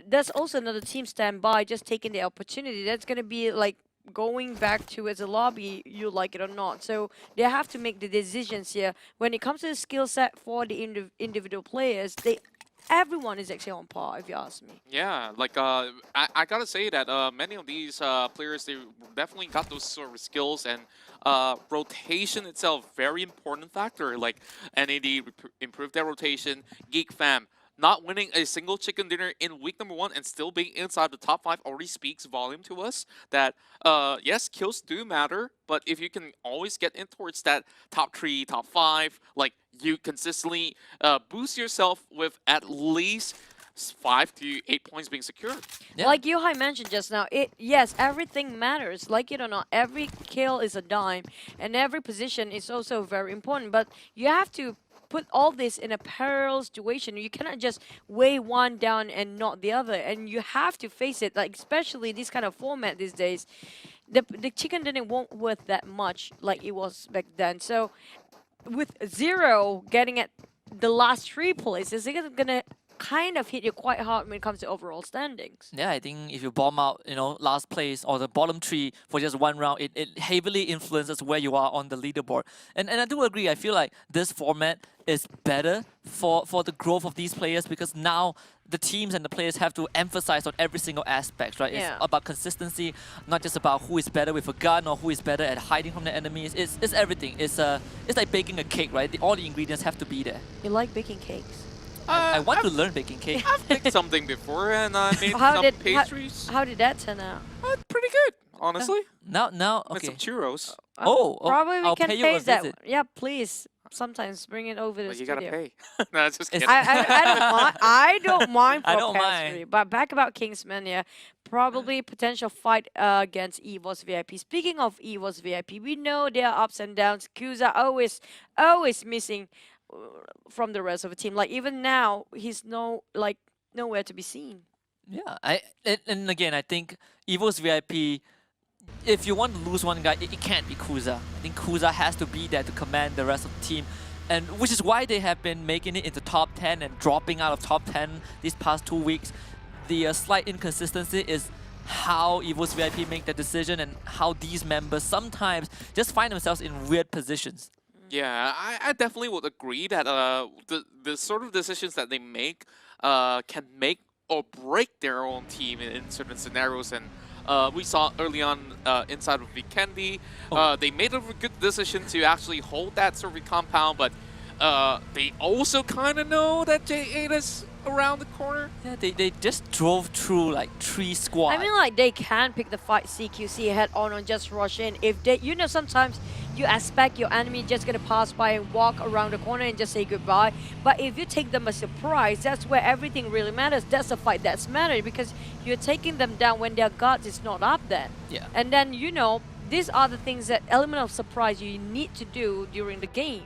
there's also another team standby just taking the opportunity. That's gonna be like going back to as a lobby, you like it or not. So they have to make the decisions here. When it comes to the skill set for the individual players, everyone is actually on par, if you ask me. Yeah, like I gotta say that many of these players, they definitely got those sort of skills, and rotation itself, very important factor. Like NAD improved their rotation, Geek Fam not winning a single chicken dinner in week number 1 and still being inside the top 5 already speaks volume to us that yes, kills do matter, but if you can always get in towards that top 3, top 5, like you consistently boost yourself with at least 5 to 8 points being secured. Yeah. Like Yohai mentioned just now, yes, everything matters. Like it or not, every kill is a dime, and every position is also very important. But you have to put all this in a parallel situation. You cannot just weigh one down and not the other, and you have to face it. Like especially this kind of format these days, the chicken dinner won't worth that much like it was back then. So with 0 getting at the last 3 places, it's gonna kind of hit you quite hard when it comes to overall standings. Yeah, I think if you bomb out, last place or the bottom 3 for just 1 round, it heavily influences where you are on the leaderboard. And I do agree, I feel like this format is better for the growth of these players because now the teams and the players have to emphasize on every single aspect, right? Yeah. It's about consistency, not just about who is better with a gun or who is better at hiding from the enemies. It's everything. It's like baking a cake, right? All the ingredients have to be there. You like baking cakes? I want to learn baking cake. I've picked something before, and I made How some did- pastries. How did that turn out? Pretty good, honestly. Now, Made okay. some churros. Oh, Probably we I'll can pay you a taste that. visit. Yeah, please. Sometimes bring it over to the But you studio. gotta pay. No, just It's- kidding. I don't mind. I don't mind for I don't pastry. mind. But back about Kingsman, yeah, probably potential fight against EVOS VIP. Speaking of EVOS VIP, we know there are ups and downs. Kuza always missing from the rest of the team. Like even now, he's nowhere to be seen. Yeah, and again, I think Evo's VIP, if you want to lose one guy, it can't be Kuza. I think Kuza has to be there to command the rest of the team. and which is why they have been making it into top 10 and dropping out of top 10 these past 2 weeks. The slight inconsistency is how EVO's VIP make the decision and how these members sometimes just find themselves in weird positions. Yeah, I definitely would agree that the sort of decisions that they make can make or break their own team in certain scenarios. And we saw early on inside of Vikendi, they made a good decision to actually hold that sort of compound, but they also kind of know that J8 is around the corner. Yeah, they just drove through like 3 squads. I mean, like, they can pick the fight CQC head on and just rush in. If they, you know, sometimes you expect your enemy just gonna pass by and walk around the corner and just say goodbye. But if you take them a surprise, that's where everything really matters. That's the fight that's mattered because you're taking them down when their guards is not up then. Yeah. And then, you know, these are the things that element of surprise you need to do during the game.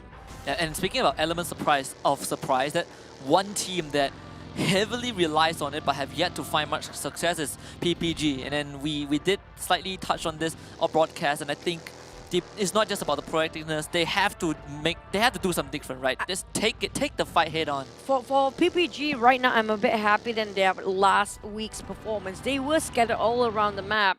And speaking about elements of surprise, that one team that heavily relies on it but have yet to find much success is PPG. And then we did slightly touch on this on broadcast, and I think it's not just about the proactiveness. They have to do something different, right? Just take the fight head on. For PPG right now, I'm a bit happy than their last week's performance. They were scattered all around the map,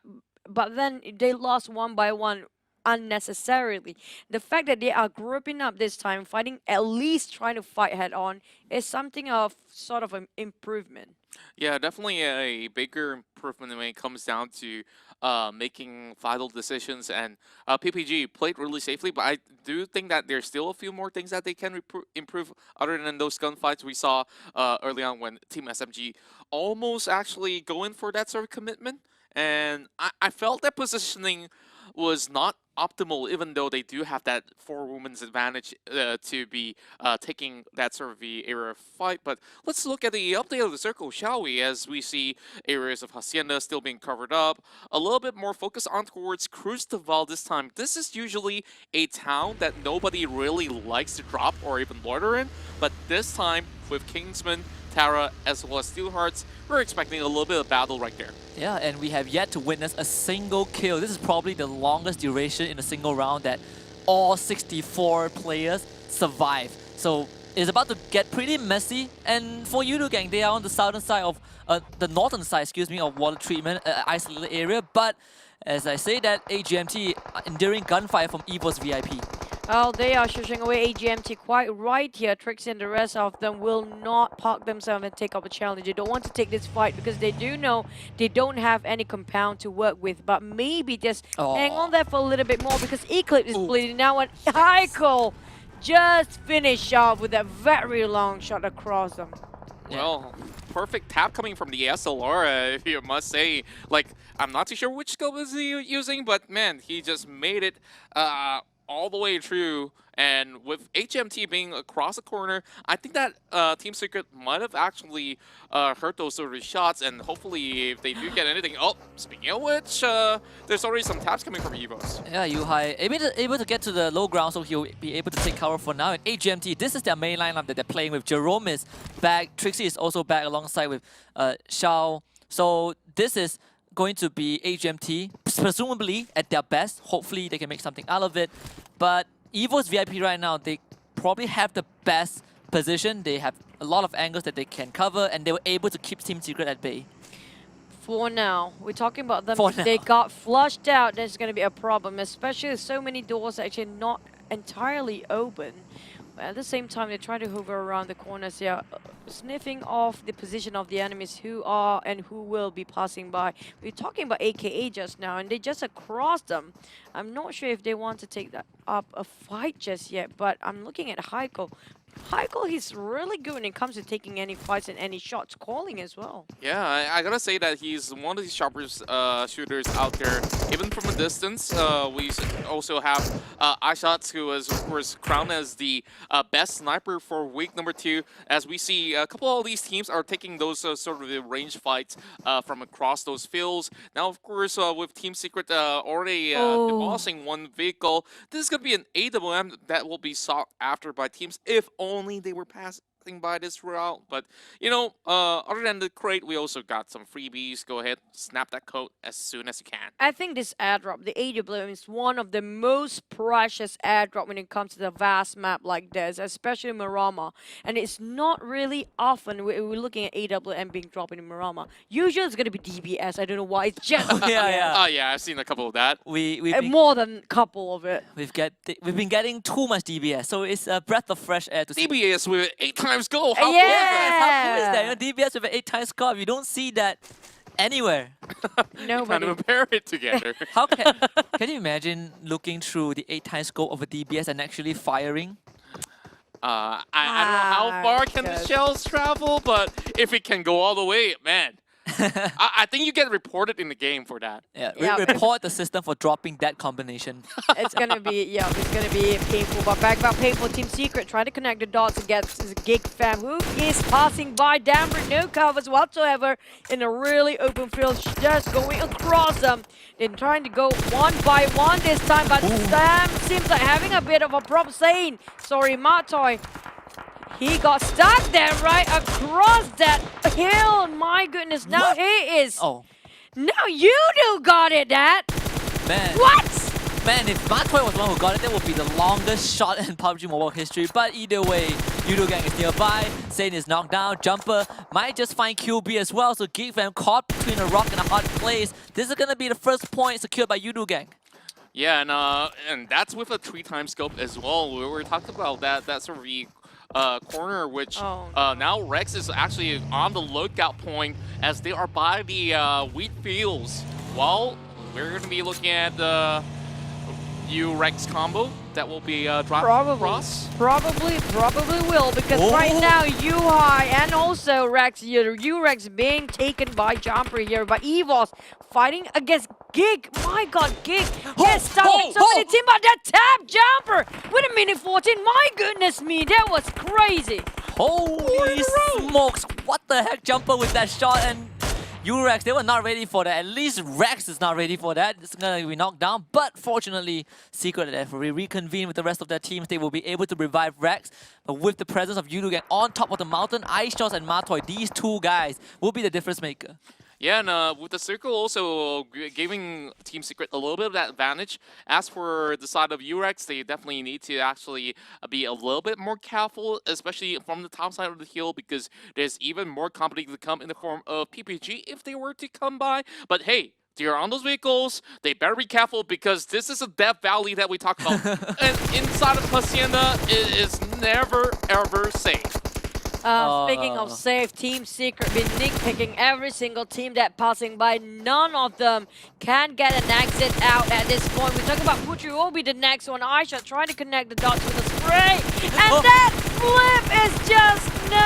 but then they lost one by one unnecessarily. The fact that they are grouping up this time, fighting, at least trying to fight head on, is something of sort of an improvement. Yeah, definitely a bigger improvement when it comes down to making vital decisions. And PPG played really safely, but I do think that there's still a few more things that they can improve other than those gunfights we saw early on when Team SMG almost actually going for that sort of commitment. And I felt that positioning was not optimal, even though they do have that 4 women's advantage to be taking that sort of the area of fight. But let's look at the update of the circle, shall we? As we see areas of Hacienda still being covered up, a little bit more focus on towards Crucival this time. This is usually a town that nobody really likes to drop or even loiter in, but this time with Kingsman, Tara, as well as Steelhearts, we're expecting a little bit of battle right there. Yeah, and we have yet to witness a single kill. This is probably the longest duration in a single round that all 64 players survive. So it's about to get pretty messy. And for Yudu Gang, they are on the southern side of the northern side, excuse me, of water treatment, isolated area. But as I say that, AGMT enduring gunfire from EVO's VIP. Well, they are shushing away AGMT quite right here. Trixie and the rest of them will not park themselves and take up a challenge. They don't want to take this fight because they do know they don't have any compound to work with. But maybe just hang on there for a little bit more because Eclipse is bleeding now. And Heiko just finished off with a very long shot across them. Well, perfect tap coming from the SLR, if you must say. Like, I'm not too sure which scope is he using, but man, he just made it all the way through. And with HMT being across the corner, I think that Team Secret might have actually heard those sort of shots. And hopefully, if they do get anything, oh, speaking of which, there's already some taps coming from Evos. Yeah, Yuhai able to get to the low ground, so he'll be able to take cover for now. And AGMT, this is their main lineup that they're playing with. Jerome is back, Trixie is also back alongside with Xiao. So this is going to be AGMT, presumably at their best. Hopefully they can make something out of it. But EVO's VIP right now, they probably have the best position. They have a lot of angles that they can cover, and they were able to keep Team Secret at bay. For now, we're talking about them. For If they now. got flushed out, there's going to be a problem, especially with so many doors actually not entirely open. At the same time, they're trying to hover around the corners here, sniffing off the position of the enemies who are and who will be passing by. We were talking about AKA just now, and they just across them. I'm not sure if they want to take that up a fight just yet, but I'm looking at Heiko. Heiko, he's really good when it comes to taking any fights and any shots calling as well. Yeah, I gotta say that he's one of these sharpest shooters out there. Even from a distance, we also have iShots, who is, of course, crowned as the best sniper for week number 2. As we see, a couple of these teams are taking those sort of range fights from across those fields. Now, of course, with Team Secret already demolishing one vehicle, this is gonna be an AWM that will be sought after by teams if only they were getting by this route. But, other than the crate, we also got some freebies. Go ahead, snap that code as soon as you can. I think this airdrop, the AWM, is one of the most precious airdrop when it comes to the vast map like this, especially Marama. And it's not really often we're looking at AWM being dropped in Marama. Usually it's going to be DBS. I don't know why. It's just Yeah. Oh, yeah, I've seen a couple of that. We've been, more than a couple of it. we've been getting too much DBS, so it's a breath of fresh air to see. DBS with 8 times goal. How Yeah. cool is that? How cool is that? DBS with an 8-time score. You don't see that anywhere. Nobody. Kind of pair it together. How can you imagine looking through the 8-time scope of a DBS and actually firing? I don't know how far can the good. shells travel, but if it can go all the way, man. I think you get reported in the game for that. Yeah, Yeah. report the system for dropping that combination. It's gonna be it's gonna be painful. But back about painful. Team Secret trying to connect the dots against Gig Fam, who is passing by Damber, no covers whatsoever in a really open field, just going across them. They're trying to go one by one this time, but Sam seems like having a bit of a problem. Saying sorry, Matoy. He got stuck there right across that hill. My goodness, now What? he is. Oh, Now you got it, Dad. man. What? Man, if Matoy was the one who got it, that would be the longest shot in PUBG Mobile history. But either way, Yudo Gang is nearby. Sane is knocked down. Jumper might just find QB as well. So Geek Fam caught between a rock and a hard place. This is going to be the first point secured by Yudo Gang. Yeah, and that's with a 3-time scope as well. We were talking about that sort of the corner, which now Rex is actually on the lookout point as they are by the wheat fields. Well, we're going to be looking at the U-Rex combo that will be dropped across. Probably will, because right now UI and also Rex, U-Rex being taken by Jumper here, but Evos fighting against Gig. My God, Gig gets stuck with so many team, but that tap Jumper with a minute 14. My goodness me, that was crazy. Holy smokes! What the heck, Jumper with that shot, and U-Rex, they were not ready for that. At least Rex is not ready for that. It's gonna be knocked down. But fortunately, Secret and FRE reconvene with the rest of their teams. They will be able to revive Rex. But with the presence of Yudu Gang on top of the mountain, iShots and Matoy, these two guys will be the difference maker. Yeah, and with the circle also giving Team Secret a little bit of that advantage. As for the side of Urex, they definitely need to actually be a little bit more careful, especially from the top side of the hill, because there's even more competition to come in the form of PPG if they were to come by. But hey, they're on those vehicles. They better be careful because this is a Death Valley that we talk about. And inside of Hacienda, it is never, ever safe. Speaking of safe, Team Secret been nitpicking every single team that passing by. None of them can get an exit out at this point. We're talking about Putri will be the next one. Aisha trying to connect the dots with a spray. And that flip is just no!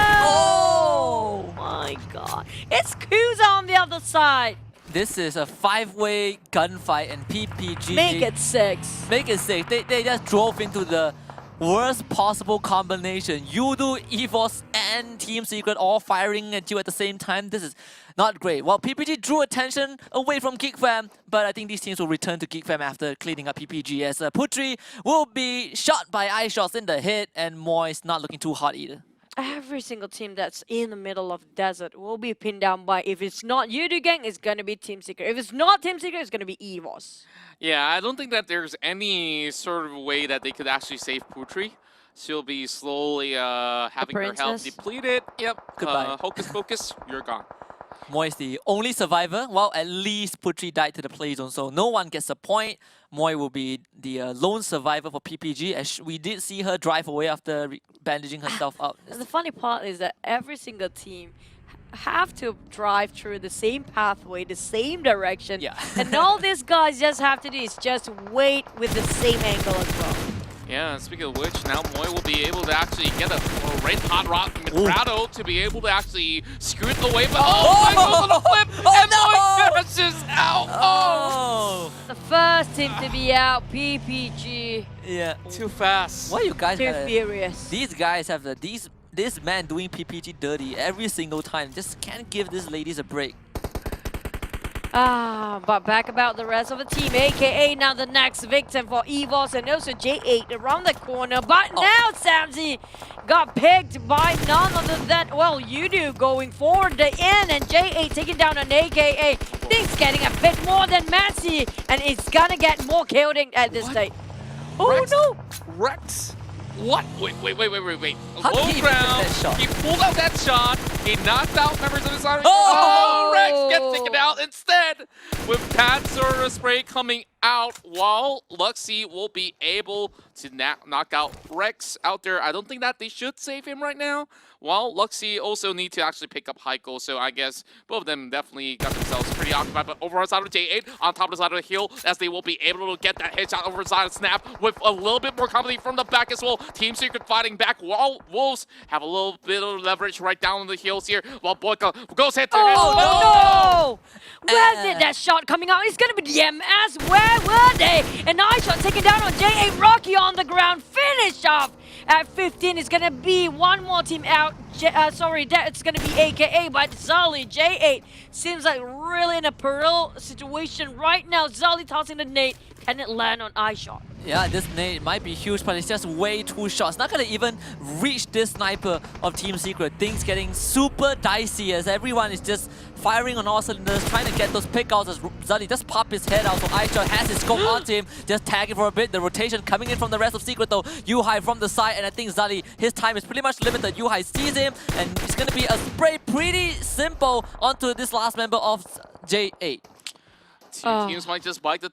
Oh my God. It's Kuza on the other side. This is a 5-way gunfight and PPG. Make it 6. Make it 6. They just drove into the worst possible combination. Yudu, EVOS, and Team Secret all firing at you at the same time. This is not great. Well, PPG drew attention away from Geek Fam, but I think these teams will return to Geek Fam after cleaning up PPG, as Putri will be shot by iShots in the head, and Moy's not looking too hot either. Every single team that's in the middle of the desert will be pinned down by, if it's not Yudu Gang, it's going to be Team Secret. If it's not Team Secret, it's going to be EVOS. Yeah, I don't think that there's any sort of way that they could actually save Putri. She'll be slowly having her health depleted. Yep. Goodbye. Hocus pocus, you're gone. Moy is the only survivor. Well, at least Putri died to the play zone, so no one gets a point. Moy will be the lone survivor for PPG, as we did see her drive away after bandaging herself up. And the funny part is that every single team have to drive through the same pathway, the same direction. Yeah. And all these guys just have to do is just wait with the same angle as well. Yeah, and speaking of which, now Moy will be able to actually get a red hot rock from Mitrado to be able to actually scoot away. But my God, on a flip! And Moy crashes out! Oh! The first team to be out, PPG. Yeah. Too fast. Why you guys Too gotta- furious. These guys have this man doing PPG dirty every single time. Just can't give these ladies a break. But back about the rest of the team, aka now the next victim for EVOS and also J8 around the corner. But now Samzy got picked by none other than, well, Yudu going for the end, and J8 taking down an AKA. Things getting a bit more than messy, and it's gonna get more chaotic at this stage. Oh Rex, no! Rex. What? Wait. How did Low he miss ground. that shot? He pulled out that shot. He knocked out members of his army. Oh! Rex gets taken out instead with that sort of spray coming out, while Luxy will be able to knock out Rex out there. I don't think that they should save him right now. While Luxy also need to actually pick up Heiko, so I guess both of them definitely got themselves pretty occupied. But overall side of J8 on top of the side of the hill, as they will be able to get that headshot over the side of Snap with a little bit more company from the back as well. Team Secret fighting back, while Wolves have a little bit of leverage right down on the heels here, while Boyka goes head to head. Oh no! Where did that shot coming out? It's gonna be the MS. Where were they? An eye shot taken down on J8. Rocky on the ground. Finish off at 15. It's gonna be one more team out. It's gonna be AKA, but Zali J8 seems like really in a peril situation right now. Zali tossing the nade. Can it land on eye shot? Yeah, this nade might be huge, but it's just way too short. It's not gonna even reach this sniper of Team Secret. Things getting super dicey as everyone is just firing on all cylinders, trying to get those pickouts as Zali just pop his head out. So Aisha has his scope onto him, just tagging for a bit. The rotation coming in from the rest of Secret though. Yuhai from the side, and I think Zali, his time is pretty much limited. Yuhai sees him, and it's gonna be a spray pretty simple onto this last member of J8. Two teams might just bite the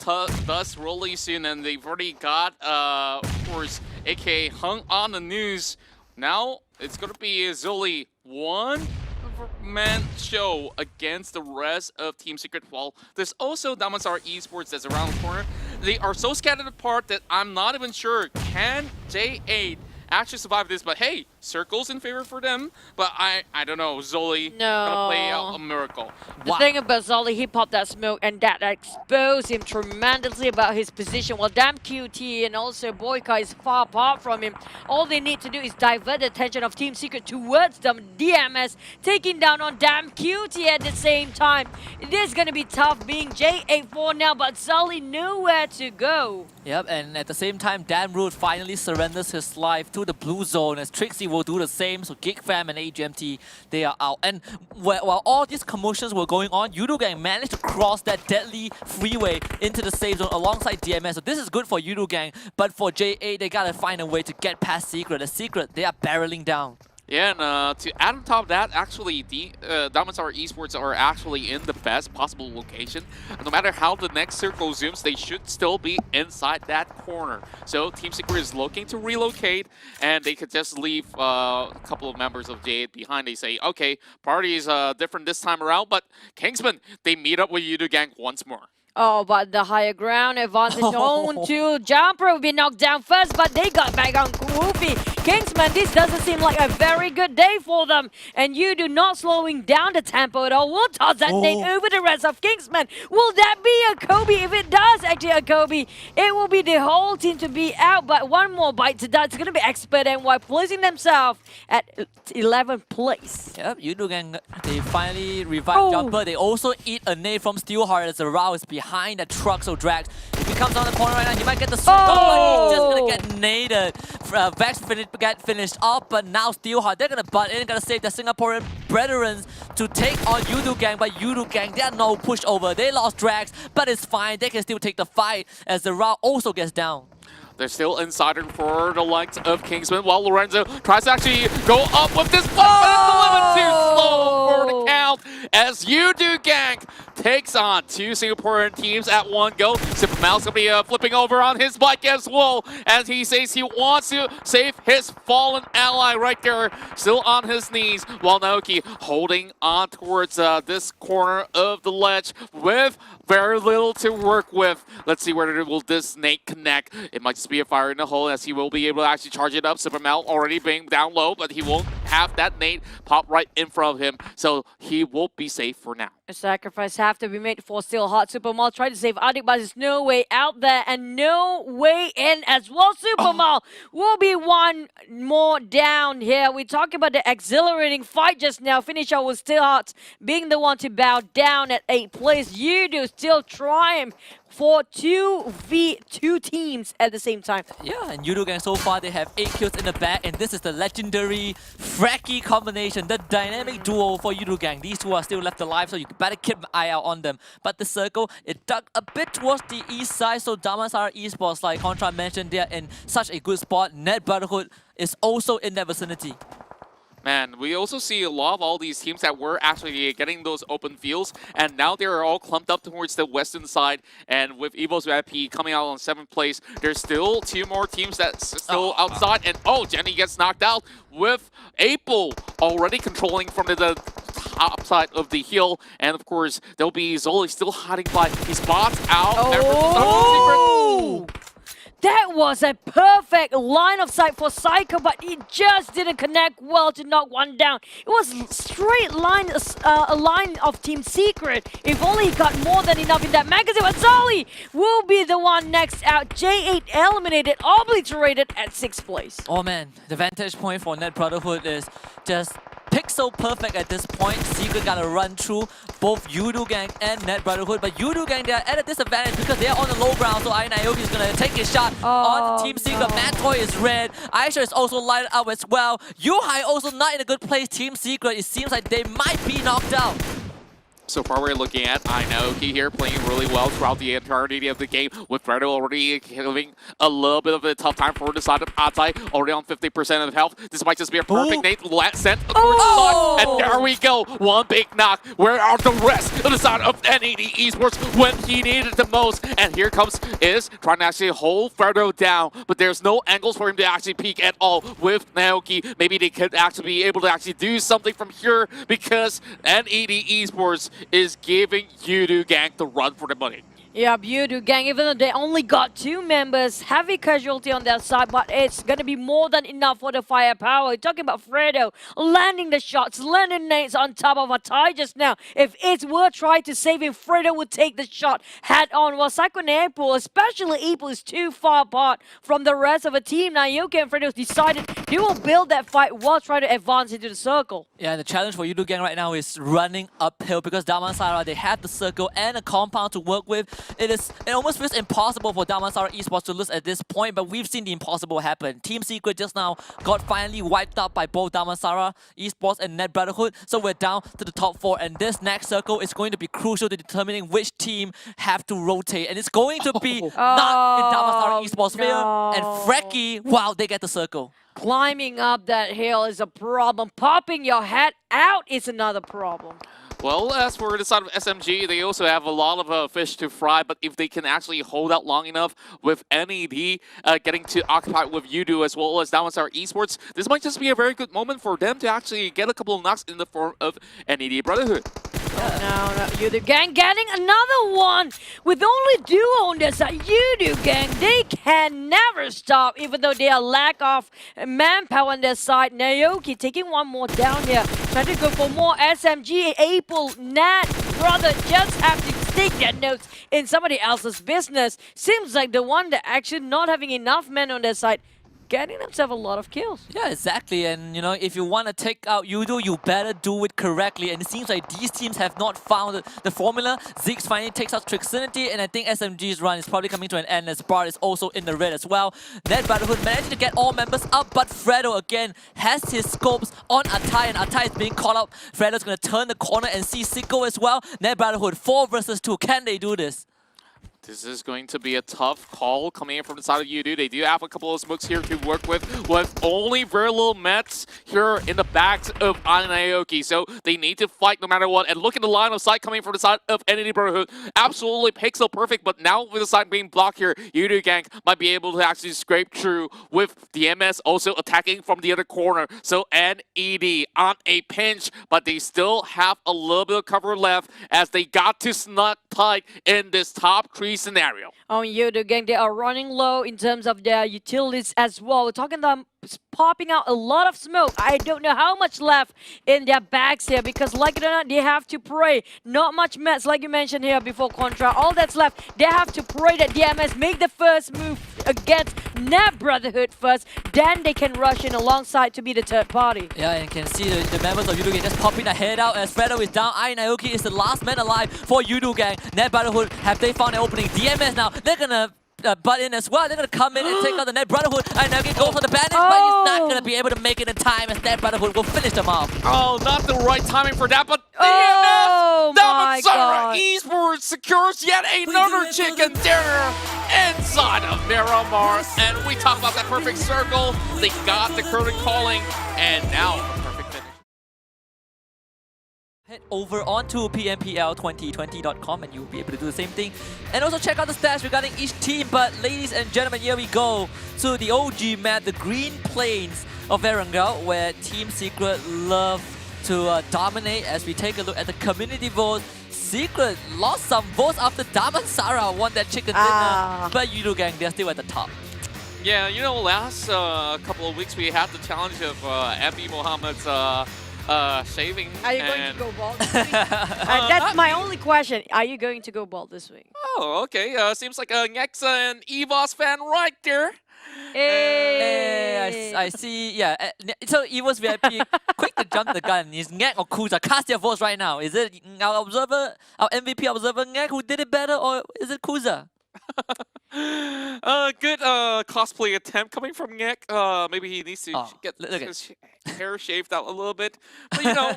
dust really soon, and they've already got, of course, AKA hung on the news. Now it's going to be a Zully one-man show against the rest of Team Secret. While there's also Damasar Esports that's around the corner. They are so scattered apart that I'm not even sure, can J8 actually survive this? But hey, circles in favor for them. But I don't know, Zoli gonna play out a miracle. The thing about Zoli, he popped that smoke and that exposed him tremendously about his position. While damn QT and also Boyka is far apart from him. All they need to do is divert the attention of Team Secret towards them. DMS taking down on damn QT at the same time. It is gonna be tough being J8-4 now, but Zoli nowhere to go. Yep, and at the same time, Dan Root finally surrenders his life to the blue zone as Trixie will do the same. So GigFam and AGMT, they are out. And while all these commotions were going on, Yudu Gang managed to cross that deadly freeway into the safe zone alongside DMS. So this is good for Yudu Gang, but for J8, they gotta find a way to get past Secret. The Secret, they are barreling down. Yeah, and to add on top of that, actually, the Damasar Esports are actually in the best possible location. No matter how the next circle zooms, they should still be inside that corner. So Team Secret is looking to relocate, and they could just leave a couple of members of J8 behind. They say, okay, party is different this time around, but Kingsman, they meet up with Yudu Gang once more. Oh, but the higher ground advantage on to Jumper will be knocked down first, but they got back on Goofy. Kingsman, this doesn't seem like a very good day for them. And you do not slowing down the tempo at all. We'll toss that nade over the rest of Kingsman. Will that be a Kobe? If it does actually a Kobe, it will be the whole team to be out. But one more bite to that. It's going to be Expert NY placing themselves at 11th place. Yep, Yudu Gang, they finally revive Jumper. They also eat a nade from Steelheart as the Rao is behind the truck. So Drax, if he comes on the corner right now, he might get the circle, but he's just going to get naded. Vex get finished off, but now Steelheart, they're gonna butt in, gonna save the Singaporean brethren to take on Yudu Gang, but Yudu Gang, they are no pushover. They lost Drax, but it's fine. They can still take the fight as the Ra also gets down. They're still insider for the likes of Kingsman, while Lorenzo tries to actually go up with this one, but it's a little bit too slow for the count as Yudu Gang takes on two Singaporean teams at one go. Super Mal's gonna be flipping over on his bike as well, as he says he wants to save his fallen ally right there, still on his knees, while Naoki holding on towards this corner of the ledge with very little to work with. Let's see whether will this nade connect. It might just be a fire in the hole as he will be able to actually charge it up. Super Mel already being down low, but he won't have that nade pop right in front of him, so he will be safe for now. A sacrifice have to be made for still hot. Supermal trying to save Adik, but there's no way out there and no way in as well. Supermal will be one more down here. We're talking about the exhilarating fight just now. Finish out with Still Hot being the one to bow down at 8th place. Yudu still triumph for 2v2 teams at the same time. Yeah, and Yudu Gang so far they have 8 kills in the bag, and this is the legendary Fracky combination, the dynamic duo for Yudu Gang. These two are still left alive, so you better keep an eye out on them. But the circle, it dug a bit towards the east side, so Damansara Esports, like Contra mentioned, they are in such a good spot. Net Brotherhood is also in that vicinity. Man, we also see a lot of all these teams that were actually getting those open fields, and now they're all clumped up towards the western side. And with Evo's VIP coming out on 7th place, there's still 2 more teams that's still outside. And Jenny gets knocked out with April already controlling from the top side of the hill. And of course, there'll be Zoli still hiding by his spots out. Oh! That was a perfect line of sight for Psycho, but he just didn't connect well to knock one down. It was straight line, a line of Team Secret. If only he got more than enough in that magazine. But Zoli will be the one next out. J8 eliminated, obliterated at 6th place. Oh man, the vantage point for Net Brotherhood is just pixel perfect at this point. Secret gotta run through both Yudu Gang and Net Brotherhood, but Yudu Gang, they are at a disadvantage because they are on the low ground, so Ayoki is gonna take his shot on Team Secret. No. Matoy is red, Aisha is also lighted up as well. Yuhai also not in a good place. Team Secret, it seems like they might be knocked out. So far, we're looking at Ainaoki here playing really well throughout the entirety of the game, with Fredo already having a little bit of a tough time for the side of Atai, already on 50% of health. This might just be a perfect nade sent towards the side, and there we go. One big knock. Where are the rest of the side of NAD Esports when he needed the most? And here comes Is trying to actually hold Fredo down, but there's no angles for him to actually peek at all with Naoki. Maybe they could actually be able to actually do something from here because NAD Esports is giving Yudu Gang the run for the money. Yeah, Yudu Gang, even though they only got 2 members, heavy casualty on their side, but it's going to be more than enough for the firepower. Talking about Fredo landing the shots, landing nades on top of Atai just now. If it were tried to save him, Fredo would take the shot head on. While Psycho and April, especially April, is too far apart from the rest of the team. Now, Yoki and Fredo decided they will build that fight while trying to advance into the circle. Yeah, the challenge for Yudu Gang right now is running uphill because Damansara, they have the circle and a compound to work with. It almost feels impossible for Damansara Esports to lose at this point, but we've seen the impossible happen. Team Secret just now got finally wiped out by both Damansara Esports and Net Brotherhood, so we're down to the top 4, and this next circle is going to be crucial to determining which team have to rotate, and it's going to be not in Damansara Esports' favor, and Fracky, wow, they get the circle. Climbing up that hill is a problem. Popping your head out is another problem. Well, as for the side of SMG, they also have a lot of fish to fry, but if they can actually hold out long enough with NED getting to occupy with Yudu as well as Damansara Esports, this might just be a very good moment for them to actually get a couple of knocks in the form of NED Brotherhood. No, Yudu Gang getting another one with only duo on their side. Yudu Gang, they can never stop, even though they are lack of manpower on their side. Naoki taking one more down here, trying to go for more SMG. April, Nat, brother, just have to stick their notes in somebody else's business. Seems like the one that actually not having enough men on their side, getting themselves a lot of kills. Yeah, exactly. And, you know, if you want to take out Yudu, you better do it correctly. And it seems like these teams have not found the formula. Ziggs finally takes out Trixinity, and I think SMG's run is probably coming to an end as Bart is also in the red as well. Net Brotherhood managed to get all members up, but Fredo again has his scopes on Atai, and Atai is being caught up. Fredo's going to turn the corner and see Sicko as well. Net Brotherhood 4 versus 2. Can they do this? This is going to be a tough call coming in from the side of Yudu. They do have a couple of smokes here to work with only very little mets here in the backs of Ainaoki. So they need to fight no matter what. And look at the line of sight coming from the side of NED Brotherhood. Absolutely pixel perfect, but now with the side being blocked here, Yudu Gang might be able to actually scrape through with the MS also attacking from the other corner. So NED on a pinch, but they still have a little bit of cover left as they got to snuck tight in this top 3 scenario. On Yodo gang, they are running low in terms of their utilities as well. We're talking them popping out a lot of smoke. I don't know how much left in their bags here because, like it or not, they have to pray. Not much mats, like you mentioned here before Contra. All that's left, they have to pray that DMS make the first move against Net Brotherhood first. Then they can rush in alongside to be the third party. Yeah, and you can see the members of Yudu Gang just popping their head out as Fredo is down. Naoki is the last man alive for Yudu Gang. Net Brotherhood, have they found an opening? DMS now, they're gonna butt in as well. They're gonna come in and take out the Net Brotherhood. Naoki goes for the bandage, but he's not gonna be able to make it in time as Net Brotherhood will finish them off. Oh, not the right timing for that, but Oh my DMS! God. Esports secures yet another chicken dinner inside of Miramar. And we talk about that perfect circle. They got the curtain calling, and now a perfect finish. Head over onto PMPL2020.com and you'll be able to do the same thing. And also check out the stats regarding each team. But ladies and gentlemen, here we go to the OG map, the Green Plains of Erangel, where Team Secret love to dominate. As we take a look at the community vote, Secret lost some votes after Damansara won that chicken dinner. But Yudu Gang, they're still at the top. Yeah, you know, last couple of weeks we had the challenge of Abby Mohammed's shaving. Are you going to go bald this week? That's my only question. Are you going to go bald this week? Oh, okay. Seems like a Nexa and Evos fan right there. Hey, I see. Yeah, so Evo's VIP, quick to jump the gun. Is Ngek or Kuza? Cast your votes right now. Is it our observer, our MVP observer Ngek who did it better, or is it Kuza? Good cosplay attempt coming from Ngek. Maybe he needs to get his hair shaved out a little bit. But you know,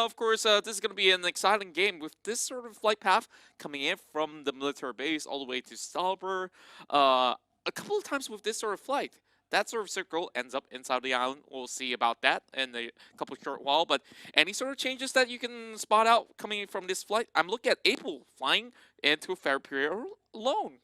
of course, this is going to be an exciting game with this sort of flight path coming in from the military base all the way to Stalber. A couple of times with this sort of flight, that sort of circle ends up inside the island. We'll see about that in a couple of short while. But any sort of changes that you can spot out coming from this flight? I'm looking at April flying into Fairpier alone.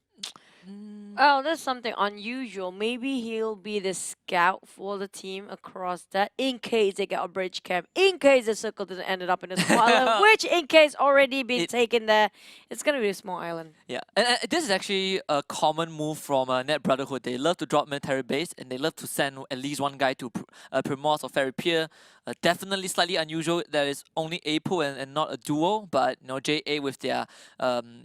Oh, that's something unusual. Maybe he'll be the scout for the team across that in case they get a bridge camp, in case the circle doesn't end up in a small island, which in case already been taken there, it's going to be a small island. Yeah, and this is actually a common move from Net Brotherhood. They love to drop military base and they love to send at least one guy to Primos or Ferry Pier. Definitely slightly unusual that it's only Apo and not a duo, but you know, JA with their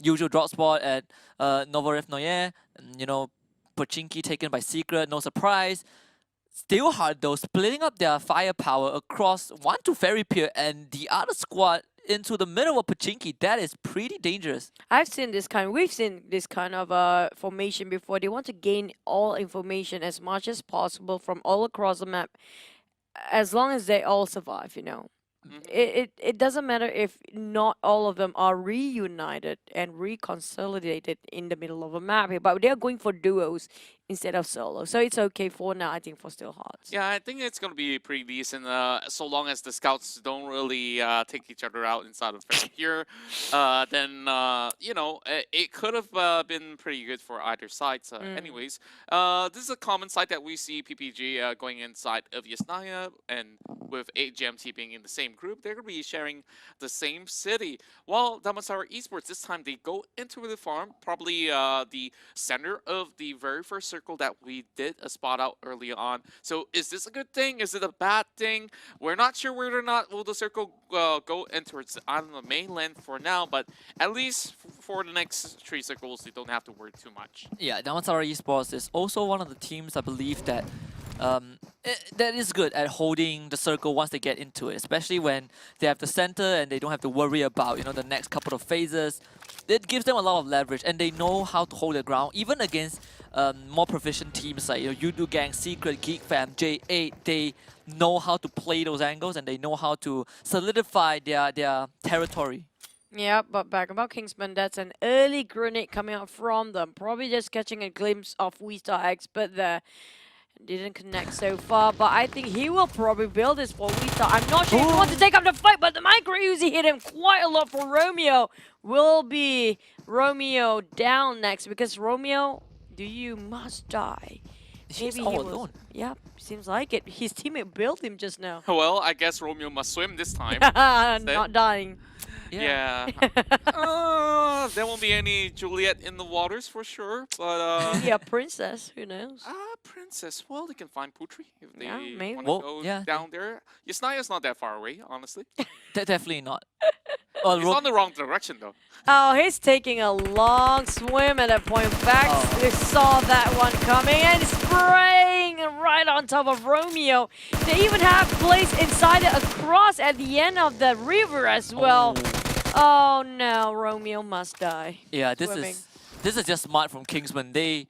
usual drop spot at Novorev Noyer, you know, Pochinki taken by Secret, no surprise. Still hard though, splitting up their firepower across one to Ferry Pier and the other squad into the middle of Pochinki. That is pretty dangerous. We've seen this kind of formation before. They want to gain all information as much as possible from all across the map, as long as they all survive, you know. It doesn't matter if not all of them are reunited and reconsolidated in the middle of a map here, but they're going for duos instead of solo. So it's okay for now, I think, for Still Hearts. Yeah, I think it's going to be pretty decent so long as the scouts don't really take each other out inside of here. Then, you know, it could have been pretty good for either side. Anyways, this is a common site that we see PPG going inside of Yasnaya, and with GMT being in the same group, they're going to be sharing the same city. While Damansara Esports, this time they go into the farm, probably the center of the very first circle that we did a spot out early on. So is this a good thing? Is it a bad thing? We're not sure whether or not will the circle go into its island of mainland for now, but at least for the next 3 circles, they don't have to worry too much. Yeah, Damansara Esports is also one of the teams I believe that that is good at holding the circle once they get into it, especially when they have the center and they don't have to worry about, you know, the next couple of phases. It gives them a lot of leverage and they know how to hold their ground, even against more proficient teams like, you know, Yudu Gang, Secret, Geek Fam, J8. They know how to play those angles and they know how to solidify their territory. Yeah, but back about Kingsman, that's an early grenade coming out from them. Probably just catching a glimpse of WeStar Expert there. Didn't connect so far, but I think he will probably build this for WeStar. I'm not sure if he wants to take up the fight, but the micro Uzi hit him quite a lot for Romeo. Will be Romeo down next because Romeo, you must die. He's all alone. Yeah, seems like it. His teammate built him just now. Well, I guess Romeo must swim this time. Not dying. Yeah. There won't be any Juliet in the waters for sure, but Maybe a princess, who knows? Princess. Well, they can find Putri if they Yeah, maybe. want to Well, go yeah. down there. Yasnaya's not that far away, honestly. Definitely not. Well, He's on the wrong direction though. Oh, he's taking a long swim at that point. Vex, Oh. we saw that one coming and spraying right on top of Romeo. They even have place inside it across at the end of the river as well. Oh no, Romeo must die. Yeah, Swimming. this is just smart from Kingsman. They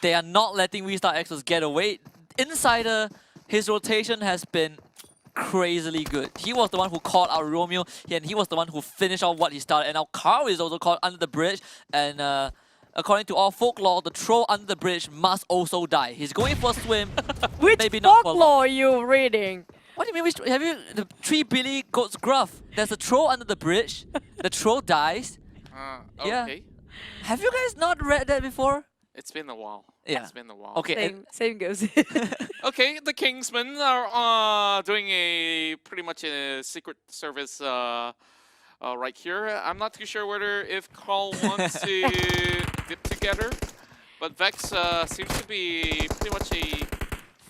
are not letting V-Star Exos get away. Insider, his rotation has been crazily good. He was the one who called out Romeo, and he was the one who finished off what he started. And now Carl is also caught under the bridge, and according to all folklore, the troll under the bridge must also die. He's going for a swim. Which maybe not for long. folklore are you reading? What do you mean? Have you the Tree Billy Goat's Gruff? There's a troll under the bridge. The troll dies. Yeah. Okay. Have you guys not read that before? It's been a while. Yeah. It's been a while. Okay. Same goes. Okay, the Kingsmen are doing a pretty much a secret service right here. I'm not too sure whether if Carl wants to dip together, but Vex seems to be pretty much a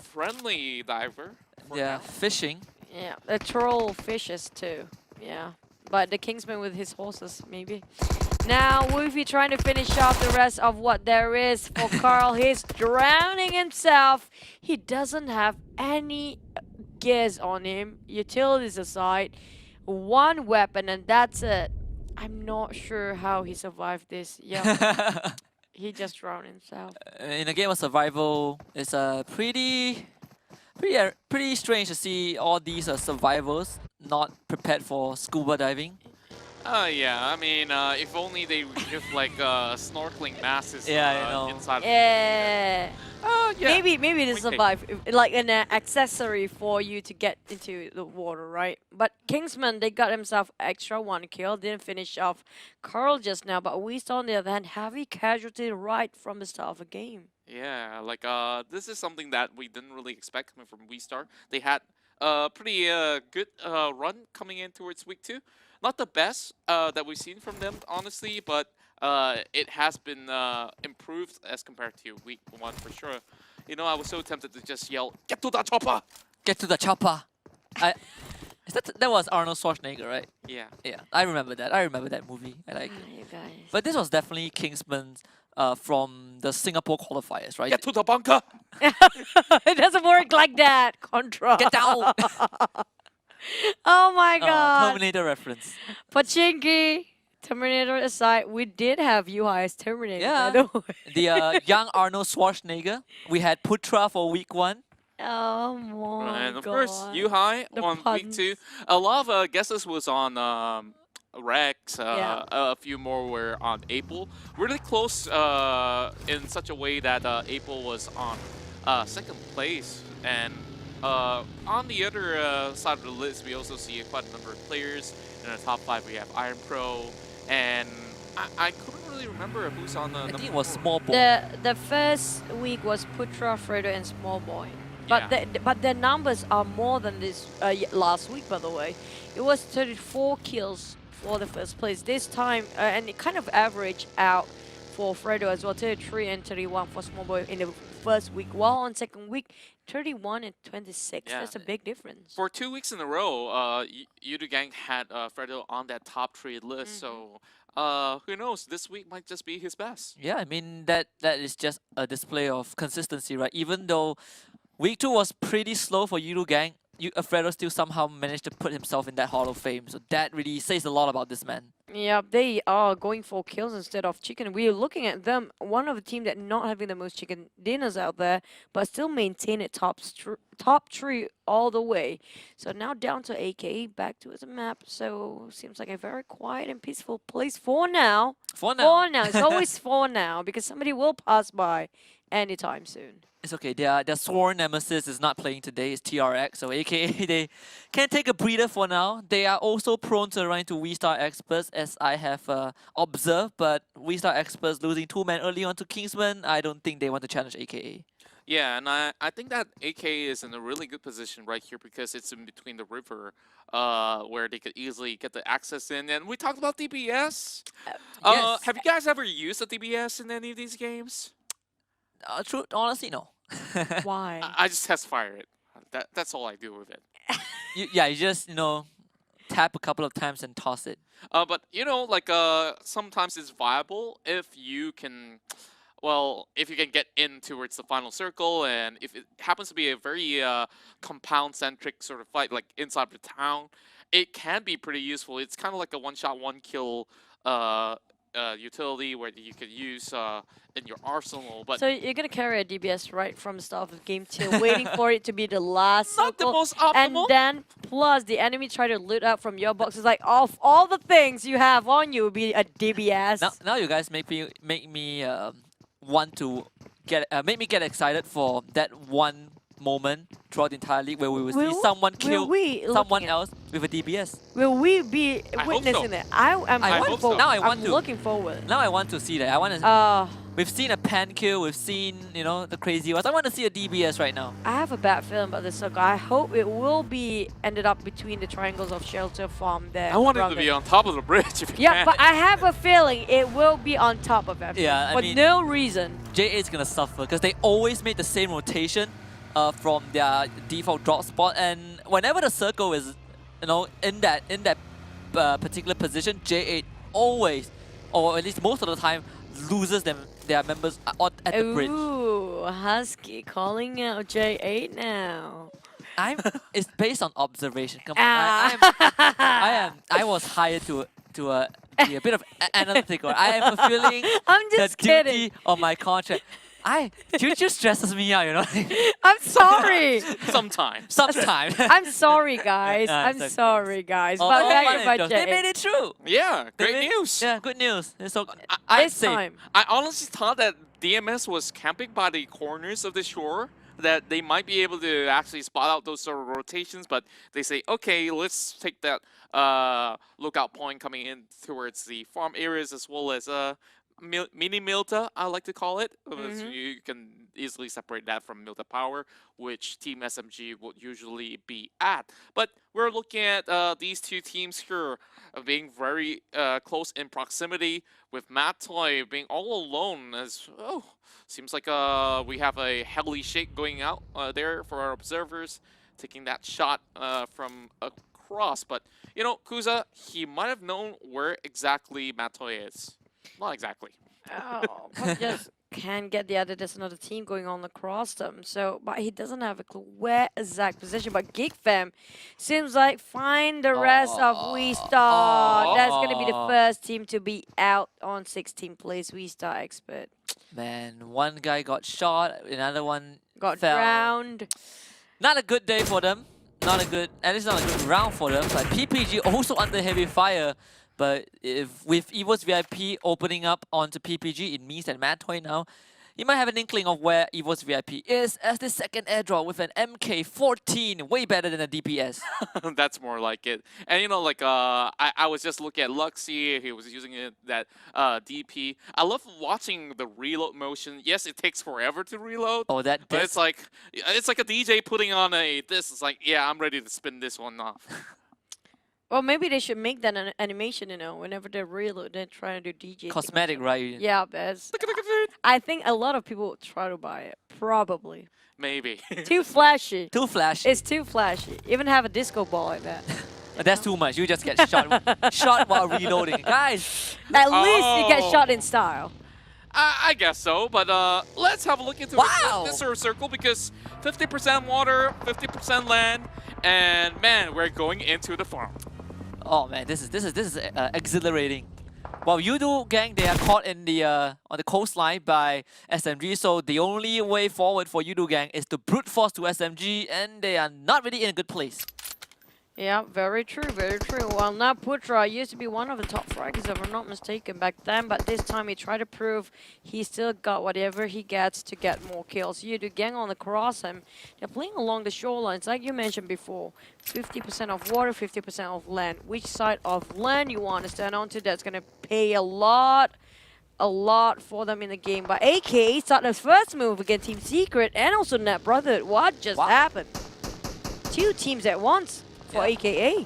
friendly diver. for Yeah, now. fishing. Yeah, the troll fishes too. Yeah, but the Kingsman with his horses, maybe. Now, Wolfie trying to finish off the rest of what there is for Carl. He's drowning himself. He doesn't have any gears on him. Utilities aside, one weapon, and that's it. I'm not sure how he survived this. Yeah, he just drowned himself. In a game of survival, it's pretty strange to see all these survivors not prepared for scuba diving. Yeah, I mean, if only they give like snorkeling masks Yeah, I know. inside. Yeah. Yeah. Maybe to Okay. survive, like an accessory for you to get into the water, right? But Kingsman, they got himself extra one kill, didn't finish off Carl just now, but we saw on the other hand heavy casualty right from the start of the game. Yeah, like this is something that we didn't really expect coming from WeStar. They had a pretty good run coming in towards week 2. Not the best that we've seen from them, honestly, but it has been improved as compared to week 1 for sure. You know, I was so tempted to just yell, "Get to the chopper!" Get to the chopper. That was Arnold Schwarzenegger, right? Yeah. Yeah, I remember that. I remember that movie. I like it. You guys. But this was definitely Kingsman's from the Singapore qualifiers, right? Get to the bunker! It doesn't work like that, Contra. Get down! Oh my god. Terminator reference. Pachinki, Terminator aside, we did have Yuhai as Terminator. Yeah. by the way. The young Arnold Schwarzenegger. We had Putra for week 1. Oh my And of god. course, Yuhai The on week 2. puns. A lot of guesses was on Rex. Yeah. A few more were on April. Really close in such a way that April was on 2nd place. And on the other side of the list, we also see quite a number of players. In the top 5, we have Iron Pro. And I couldn't really remember who's on the I number think it was 4. Small Boy. The first week was Putra, Fredo, and Small Boy. But Yeah. but their numbers are more than this last week, by the way. It was 34 kills for the first place this time, and it kind of averaged out for Fredo as well. 33 and 31 for Small Boy in the first week, while on second week, 31 and 26. Yeah. That's a big difference. For 2 weeks in a row, Yudu Gang had Fredo on that top 3 list. So who knows? This week might just be his best. Yeah, I mean that is just a display of consistency, right? Even though week 2 was pretty slow for Yudu Gang, Alfredo still somehow managed to put himself in that Hall of Fame. So that really says a lot about this man. Yeah, they are going for kills instead of chicken. We're looking at them, one of the team that not having the most chicken dinners out there, but still maintain it top 3 all the way. So now down to AKA, back to the map. So seems like a very quiet and peaceful place for now. For now, For now, it's always for now because somebody will pass by anytime soon. it's okay. Their sworn nemesis is not playing today. It's TRX. So AKA they can take a breather for now. They are also prone to run into V-Star Experts, as I have observed. But V-Star Experts losing 2 men early on to Kingsman, I don't think they want to challenge AKA. Yeah, and I think that AK is in a really good position right here because it's in between the river, where they could easily get the access in. And we talked about DBS. Yes. Have you guys ever used a DBS in any of these games? True. Honestly, no. Why? I just test fire it. That's all I do with it. Yeah, you just tap a couple of times and toss it. But like sometimes it's viable if you can, well, if you can get in towards the final circle, and if it happens to be a very compound-centric sort of fight, like inside the town, it can be pretty useful. It's kind of like a one-shot, one-kill utility where you could use in your arsenal. But So you're gonna carry a DBS right from the start of game 2, waiting for it to be the last not the circle, most and optimal. then plus the enemy try to loot out from your boxes. Like of all the things you have on you, would be a DBS. Now you guys make me want to make me get excited for that one moment throughout the entire league where we will see someone kill someone else with a DBS. Will we be I hope so. witnessing it? I am. I looking hope so. forward- Now I want I'm to. looking forward. Now I want to see that. I want to. We've seen a pan kill. We've seen the crazy ones. I want to see a DBS right now. I have a bad feeling about this circle. I hope it will be ended up between the triangles of shelter farm there. I want it to around be it. on top of the bridge if you Yeah, can. but I have a feeling it will be on top of everything. Yeah, I for mean- no reason. J8 is gonna suffer because they always made the same rotation from their default drop spot, and whenever the circle is in that particular position, J8 always, or at least most of the time, loses their members at the bridge. Ooh, Husky calling out J8 now. It's based on observation. Come on, Ah. I was hired to be a bit of analytical. I am fulfilling I'm the just duty kidding. of my contract. Choo stresses me out, I'm sorry. Sometimes. Sometimes. I'm sorry, guys. Nah, I'm it's okay. sorry, guys. Oh, But oh, back fun to and my jokes. They made J8. it true. Yeah, They great made- news. Yeah, good news. So This say, time. I honestly thought that DMS was camping by the corners of the shore, that they might be able to actually spot out those sort of rotations, but they say, okay, let's take that lookout point coming in towards the farm areas as well as mini Milta, I like to call it. So Mhm. you can easily separate that from Milta Power, which Team SMG would usually be at. But we're looking at these two teams here being very close in proximity, with Matt Toy being all alone as, seems like we have a heli shake going out there for our observers, taking that shot from across. But, Kuza, he might have known where exactly Matt Toy is. Not exactly. Oh, but just can't get the other. There's another team going on across them. So, but he doesn't have a clue where exact position. But GigFam seems like find the rest of We Star. That's gonna be the first team to be out on 16th place. We Star expert man, one guy got shot, another one got fell. drowned. Not a good day for them. At least not a good round for them. Like PPG also under heavy fire. But with Evo's VIP opening up onto PPG, it means that Mad Toy now, you might have an inkling of where Evo's VIP is as the second airdrop with an MK14, way better than a DPS. That's more like it. And I was just looking at Luxy. He was using that DP. I love watching the reload motion. Yes, it takes forever to reload. Oh, But it's like a DJ putting on this. It's like, yeah, I'm ready to spin this one off. Well, maybe they should make that an animation. Whenever they reload, they're trying to do DJ. thing cosmetic, also. right? Yeah, that's. I think a lot of people will try to buy it. Probably. Maybe. Too flashy. Too flashy. It's too flashy. Even have a disco ball like that. That's too much. You just get shot while reloading. Guys, At least you get Oh. shot in style. I guess so, but let's have a look into Wow. this sort of circle, because 50% water, 50% land, and man, we're going into the farm. oh man, this is exhilarating. Well, Yudu gang, they are caught in the on the coastline by SMG, so the only way forward for Yudu gang is to brute force to SMG, and they are not really in a good place. Yeah, very true, very true. Well, now Putra used to be one of the top fraggers, if I'm not mistaken, back then, but this time he tried to prove he still got whatever he gets to get more kills. You do gang on the cross him. They're playing along the shorelines, like you mentioned before. 50% of water, 50% of land. Which side of land you want to stand onto, that's going to pay a lot a lot for them in the game. But AK started his first move against Team Secret and also Net Brotherhood. What just happened? Two teams at once for AKA.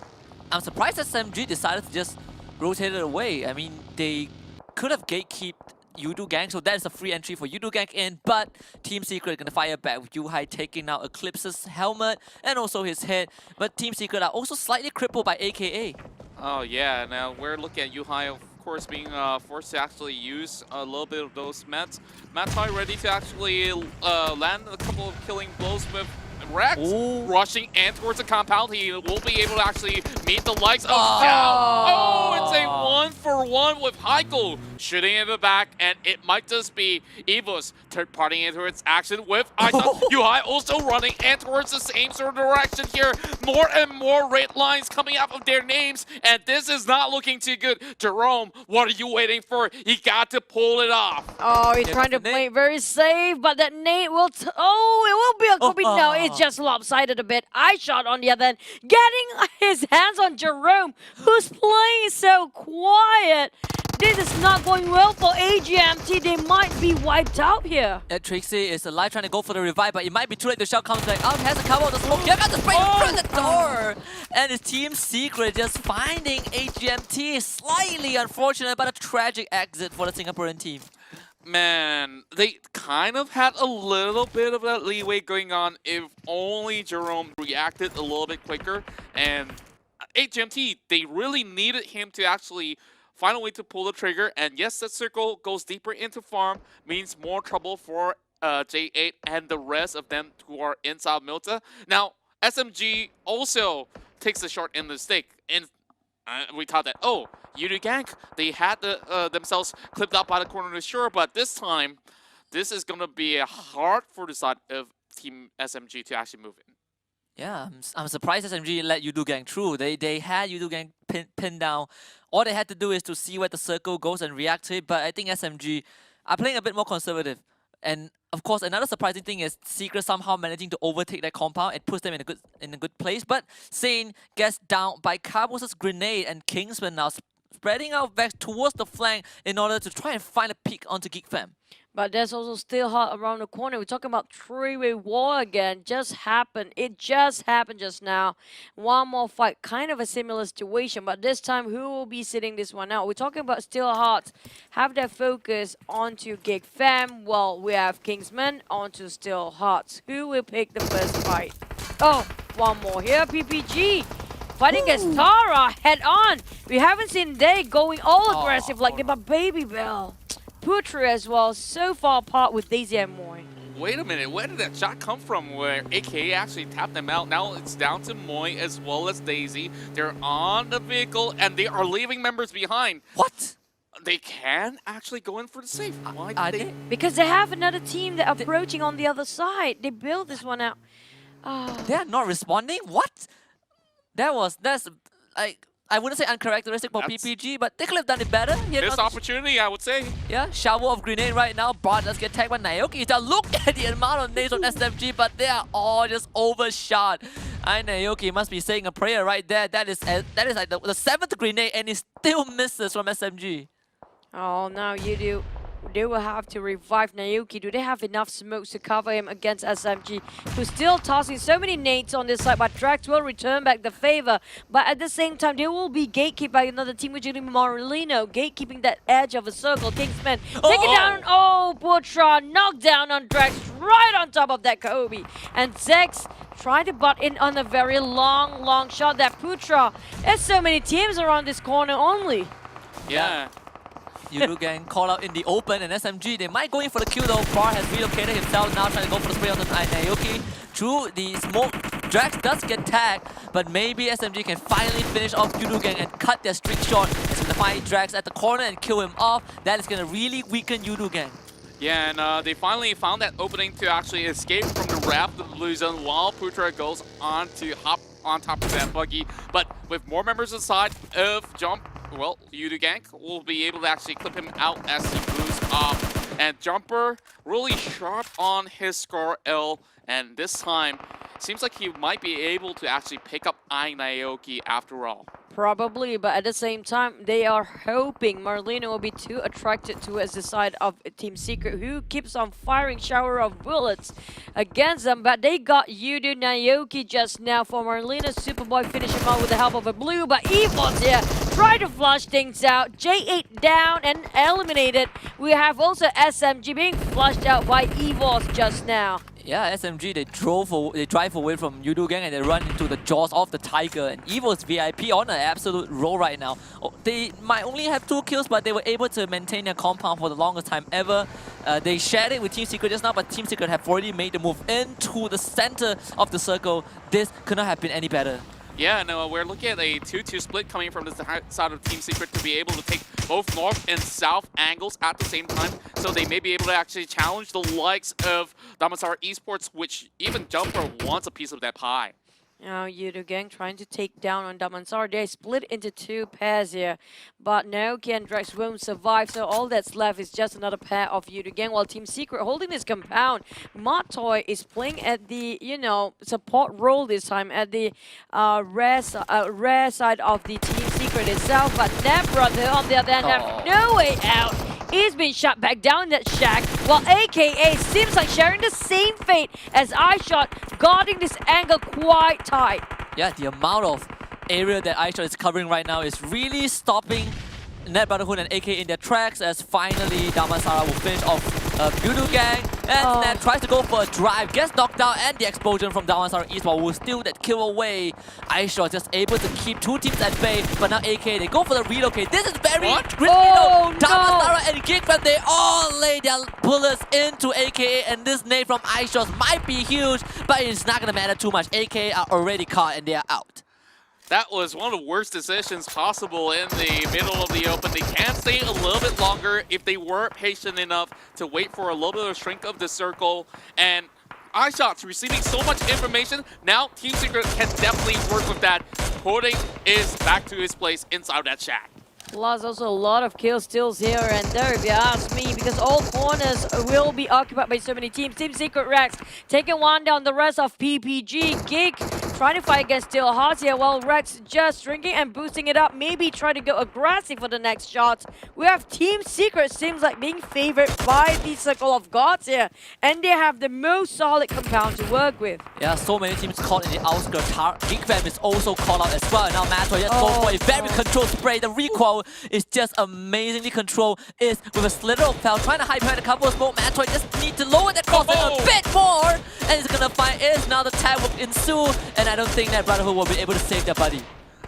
I'm surprised SMG decided to just rotate it away. I mean, they could have gatekeeped Yudu Gang, so that is a free entry for Yudu Gang in, but Team Secret gonna fire back with Yuhai taking out Eclipse's helmet and also his head. But Team Secret are also slightly crippled by AKA. Oh yeah, now we're looking at Yuhai, of course, being forced to actually use a little bit of those mats. Matai ready to actually land a couple of killing blows with Rex. Ooh. Rushing in towards the compound. He will be able to actually meet the likes of Xiao. Oh, it's a 1-for-1 with Heiko shooting in the back, and it might just be Evo's third party into its action with Aisa. Yuhai also running in towards the same sort of direction here. More and more red lines coming out of their names, and this is not looking too good. Jerome, what are you waiting for? You got to pull it off. Oh, he's trying to play it very safe, but that nade will... it will be a copy. No, it's just lopsided a bit. iShot on the other end, getting his hands on Jerome, who's playing so quiet. This is not going well for AGMT. They might be wiped out here. Trixie is alive trying to go for the revive, but it might be too late. The shell comes back out, has a cover of the smoke. Here comes the spray through the door. And his Team Secret just finding AGMT. Slightly unfortunate, but a tragic exit for the Singaporean team. Man, they kind of had a little bit of that leeway going on if only Jerome reacted a little bit quicker. And HMT, they really needed him to actually find a way to pull the trigger. And yes, that circle goes deeper into farm, means more trouble for J8 and the rest of them who are inside Milta. Now, SMG also takes the short end of the stick. And we thought that, oh, Yudu Gang, they had themselves clipped out by the corner of the shore, but this time, this is going to be hard for the side of Team SMG to actually move in. Yeah, I'm surprised SMG let Yudu Gang through. They had Yudu Gang pinned down. All they had to do is to see where the circle goes and react to it, but I think SMG are playing a bit more conservative. And of course, another surprising thing is Secret somehow managing to overtake that compound and puts them in a good place. But Sane gets down by Carbos' grenade, and Kingsman now spreading out back towards the flank in order to try and find a peek onto Geek Fam. But there's also still hot around the corner. We're talking about three-way war again. Just happened. It just happened just now. One more fight. Kind of a similar situation. But this time, who will be sitting this one out? We're talking about Still Hearts. Have their focus onto Gig Fam. Well, we have Kingsman onto Still Hearts. Who will pick the first fight? Oh, one more here. PPG. Fighting against Tara head on. We haven't seen they going all aggressive like they, but Baby Bell. Putri as well, so far apart with Daisy and Moy. Wait a minute, where did that shot come from where AKA actually tapped them out? Now it's down to Moy as well as Daisy. They're on the vehicle and they are leaving members behind. What? They can actually go in for the save. Why did they? Because they have another team that are approaching on the other side. They built this one out. They're not responding? What? That's like, I wouldn't say uncharacteristic for PPG, but they could have done it better. Missed opportunity, I would say. Yeah, shower of grenade right now. Bart does get tagged by Naoki. Now look at the amount of nades on SMG, but they are all just overshot. Naoki must be saying a prayer right there. That is like the 7th grenade, and he still misses from SMG. Oh, now you do. They will have to revive Naoki. Do they have enough smokes to cover him against SMG, who's still tossing so many nades on this side, but Drax will return back the favor. But at the same time, they will be gatekeeped by another team, which is Marlino, gatekeeping that edge of a circle. Kingsman take it down. Oh, Putra knocked down on Drax right on top of that Kobe. And Zex trying to butt in on a very long shot. That Putra, there's so many teams around this corner only. Yeah. Yudu Gang call out in the open, and SMG, they might go in for the kill though. Bar has relocated himself now, trying to go for the spray on the Naoki. Through the smoke, Drax does get tagged, but maybe SMG can finally finish off Yudu Gang and cut their streak short. It's gonna find Drax at the corner and kill him off. That is gonna really weaken Yudu Gang. Yeah, and they finally found that opening to actually escape from the raft of the blue zone while Putra goes on to hop on top of that buggy. But with more members inside of Jump, well, Yudu Gang will be able to actually clip him out as he moves off. And Jumper really sharp on his score L, and this time seems like he might be able to actually pick up Naoki after all. Probably, but at the same time, they are hoping Marlena will be too attracted towards the side of Team Secret, who keeps on firing shower of bullets against them. But they got Yudu Naoki just now for Marlena. Superboy finish him out with the help of a blue, but Evos here try to flush things out. J8 down and eliminated. We have also SMG being flushed out by Evos just now. Yeah, SMG, they drive away from Yudu Gang and they run into the jaws of the Tiger. And Evil's VIP on an absolute roll right now. Oh, they might only have 2 kills, but they were able to maintain their compound for the longest time ever. They shared it with Team Secret just now, but Team Secret have already made the move into the center of the circle. This could not have been any better. Yeah, no, we're looking at a 2-2 split coming from the side of Team Secret to be able to take both north and south angles at the same time. So they may be able to actually challenge the likes of Damansara Esports, which even Jumper wants a piece of that pie. Now Yudu Gang trying to take down on Damansara. They split into 2 pairs here, but Naoki and Drex won't survive, so all that's left is just another pair of Yudu Gang, while Team Secret holding this compound. Matoy is playing at the, support role this time, at the rare side of the Team Secret itself, but Nebrother on the other hand have no way out. He's been shot back down in that shack, while AKA seems like sharing the same fate as iShot, guarding this angle quite tight. Yeah, the amount of area that iShot is covering right now is really stopping Net Brotherhood and AK in their tracks, as finally Damansara will finish off Yudu Gang, and Net tries to go for a drive, gets knocked down, and the explosion from Damansara Esports will steal that kill away. iShot just able to keep 2 teams at bay, but now AK, they go for the relocate. This is very risky. Damansara and Geekfam, they all lay their bullets into AKA, and this nade from iShot might be huge, but it's not gonna matter too much. AKA are already caught and they are out. That was one of the worst decisions possible in the middle of the open. They can stay a little bit longer if they were patient enough to wait for a little bit of shrink of the circle. And iShot's receiving so much information. Now Team Secret can definitely work with that. Pudding is back to his place inside that shack. Plus also a lot of kill steals here and there, if you ask me, because all corners will be occupied by so many teams. Team Secret Rex taking one down, the rest of PPG. Gig trying to fight against Steel Hearts here, while Rex just drinking and boosting it up, maybe try to go aggressive for the next shots. We have Team Secret seems like being favored by the Circle of Gods here, and they have the most solid compound to work with. Yeah, so many teams caught in the outskirts. Geekfam is also caught out as well. And now Matoy just goes for a very controlled spray. The recoil is just amazingly controlled. Is with a slither of Pal trying to hide behind a couple of smoke. Matoy just need to lower the cost a bit more, and he's gonna find is now the tag will ensue, and I don't think that Brotherhood will be able to save their buddy.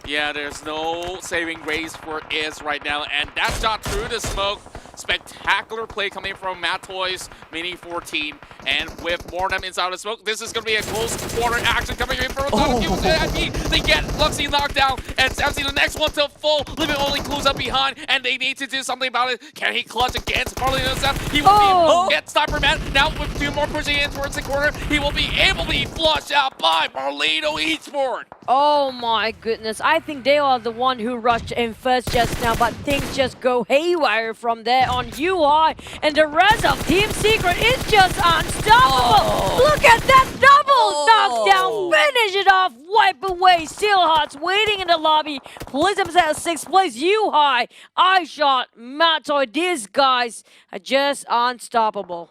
Yeah, there's no saving grace for Iz right now, and that shot through the smoke. Spectacular play coming from Matoy's Mini 14, and with more of them inside the smoke, this is going to be a close quarter action coming in from They get Luxie knocked down, and Samsey the next one to full. Living only clues up behind, and they need to do something about it. Can he clutch against Marley himself? He will get Sniper Man. Now with 2 more pushing in towards the corner, he will be able to be flushed out by Marlino Esports. Oh my goodness, I think they are the one who rushed in first just now, but things just go haywire from there on UI, and the rest of Team Secret is just unstoppable. Look at that double knockdown, finish it off, wipe away. Steel Hearts waiting in the lobby, place himself at 6th place. UI, iShot, Matoy, these guys are just unstoppable.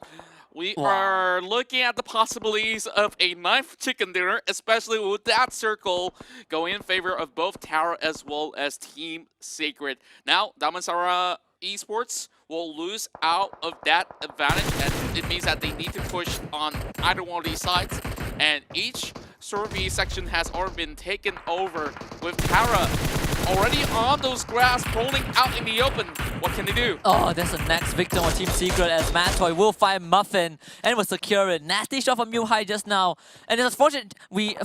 We are looking at the possibilities of a 9th chicken dinner, especially with that circle going in favor of both Tower as well as Team Secret. Now, Damansara Esports will lose out of that advantage, and it means that they need to push on either one of these sides. And each Survey section has already been taken over, with Tara already on those grass, rolling out in the open. What can they do? Oh, that's the next victim of Team Secret, as Matoy will find Muffin and will secure it. Nasty shot from Muhai just now. And it's unfortunate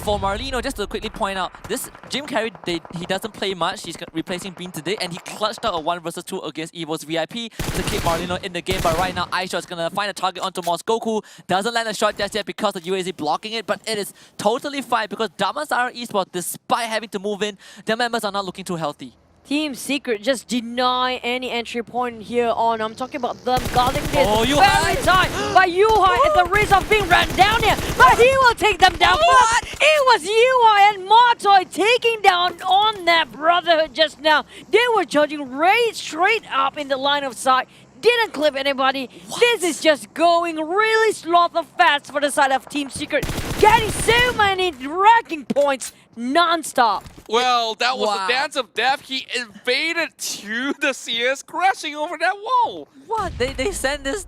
for Marlino, just to quickly point out, this Jim Carrey, he doesn't play much. He's replacing Bean today, and he clutched out a 1 versus 2 against Evo's VIP to keep Marlino in the game. But right now, iShot is going to find a target onto Moss Goku. Doesn't land a shot just yet because the UAZ blocking it, but it is totally fine because Damansara Esports, despite having to move in, their members are not looking too healthy. Team Secret just deny any entry point here on. I'm talking about them guarding this Oh, very tight. But Yuhai at the risk of being run down here. But he will take them down. What? It was Yuhai and Martoy taking down on that Brotherhood just now. They were charging right straight up in the line of sight. Didn't clip anybody. This is just going really slaughter fast for the side of Team Secret. Getting so many ranking points non-stop. Well, that was Wow. the dance of death. He invaded to the CS, crashing over that wall. What? They send this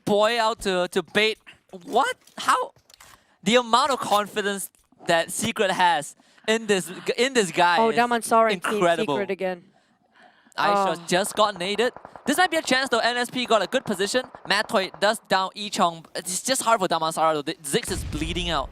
boy out to bait. What? How? The amount of confidence that Secret has in this guy Oh, is Damansara and Team incredible. Secret again. Aisha just got naded. This might be a chance though. NSP got a good position. Matoy does down Ichong. It's just hard for Damansara though. Ziggs is bleeding out.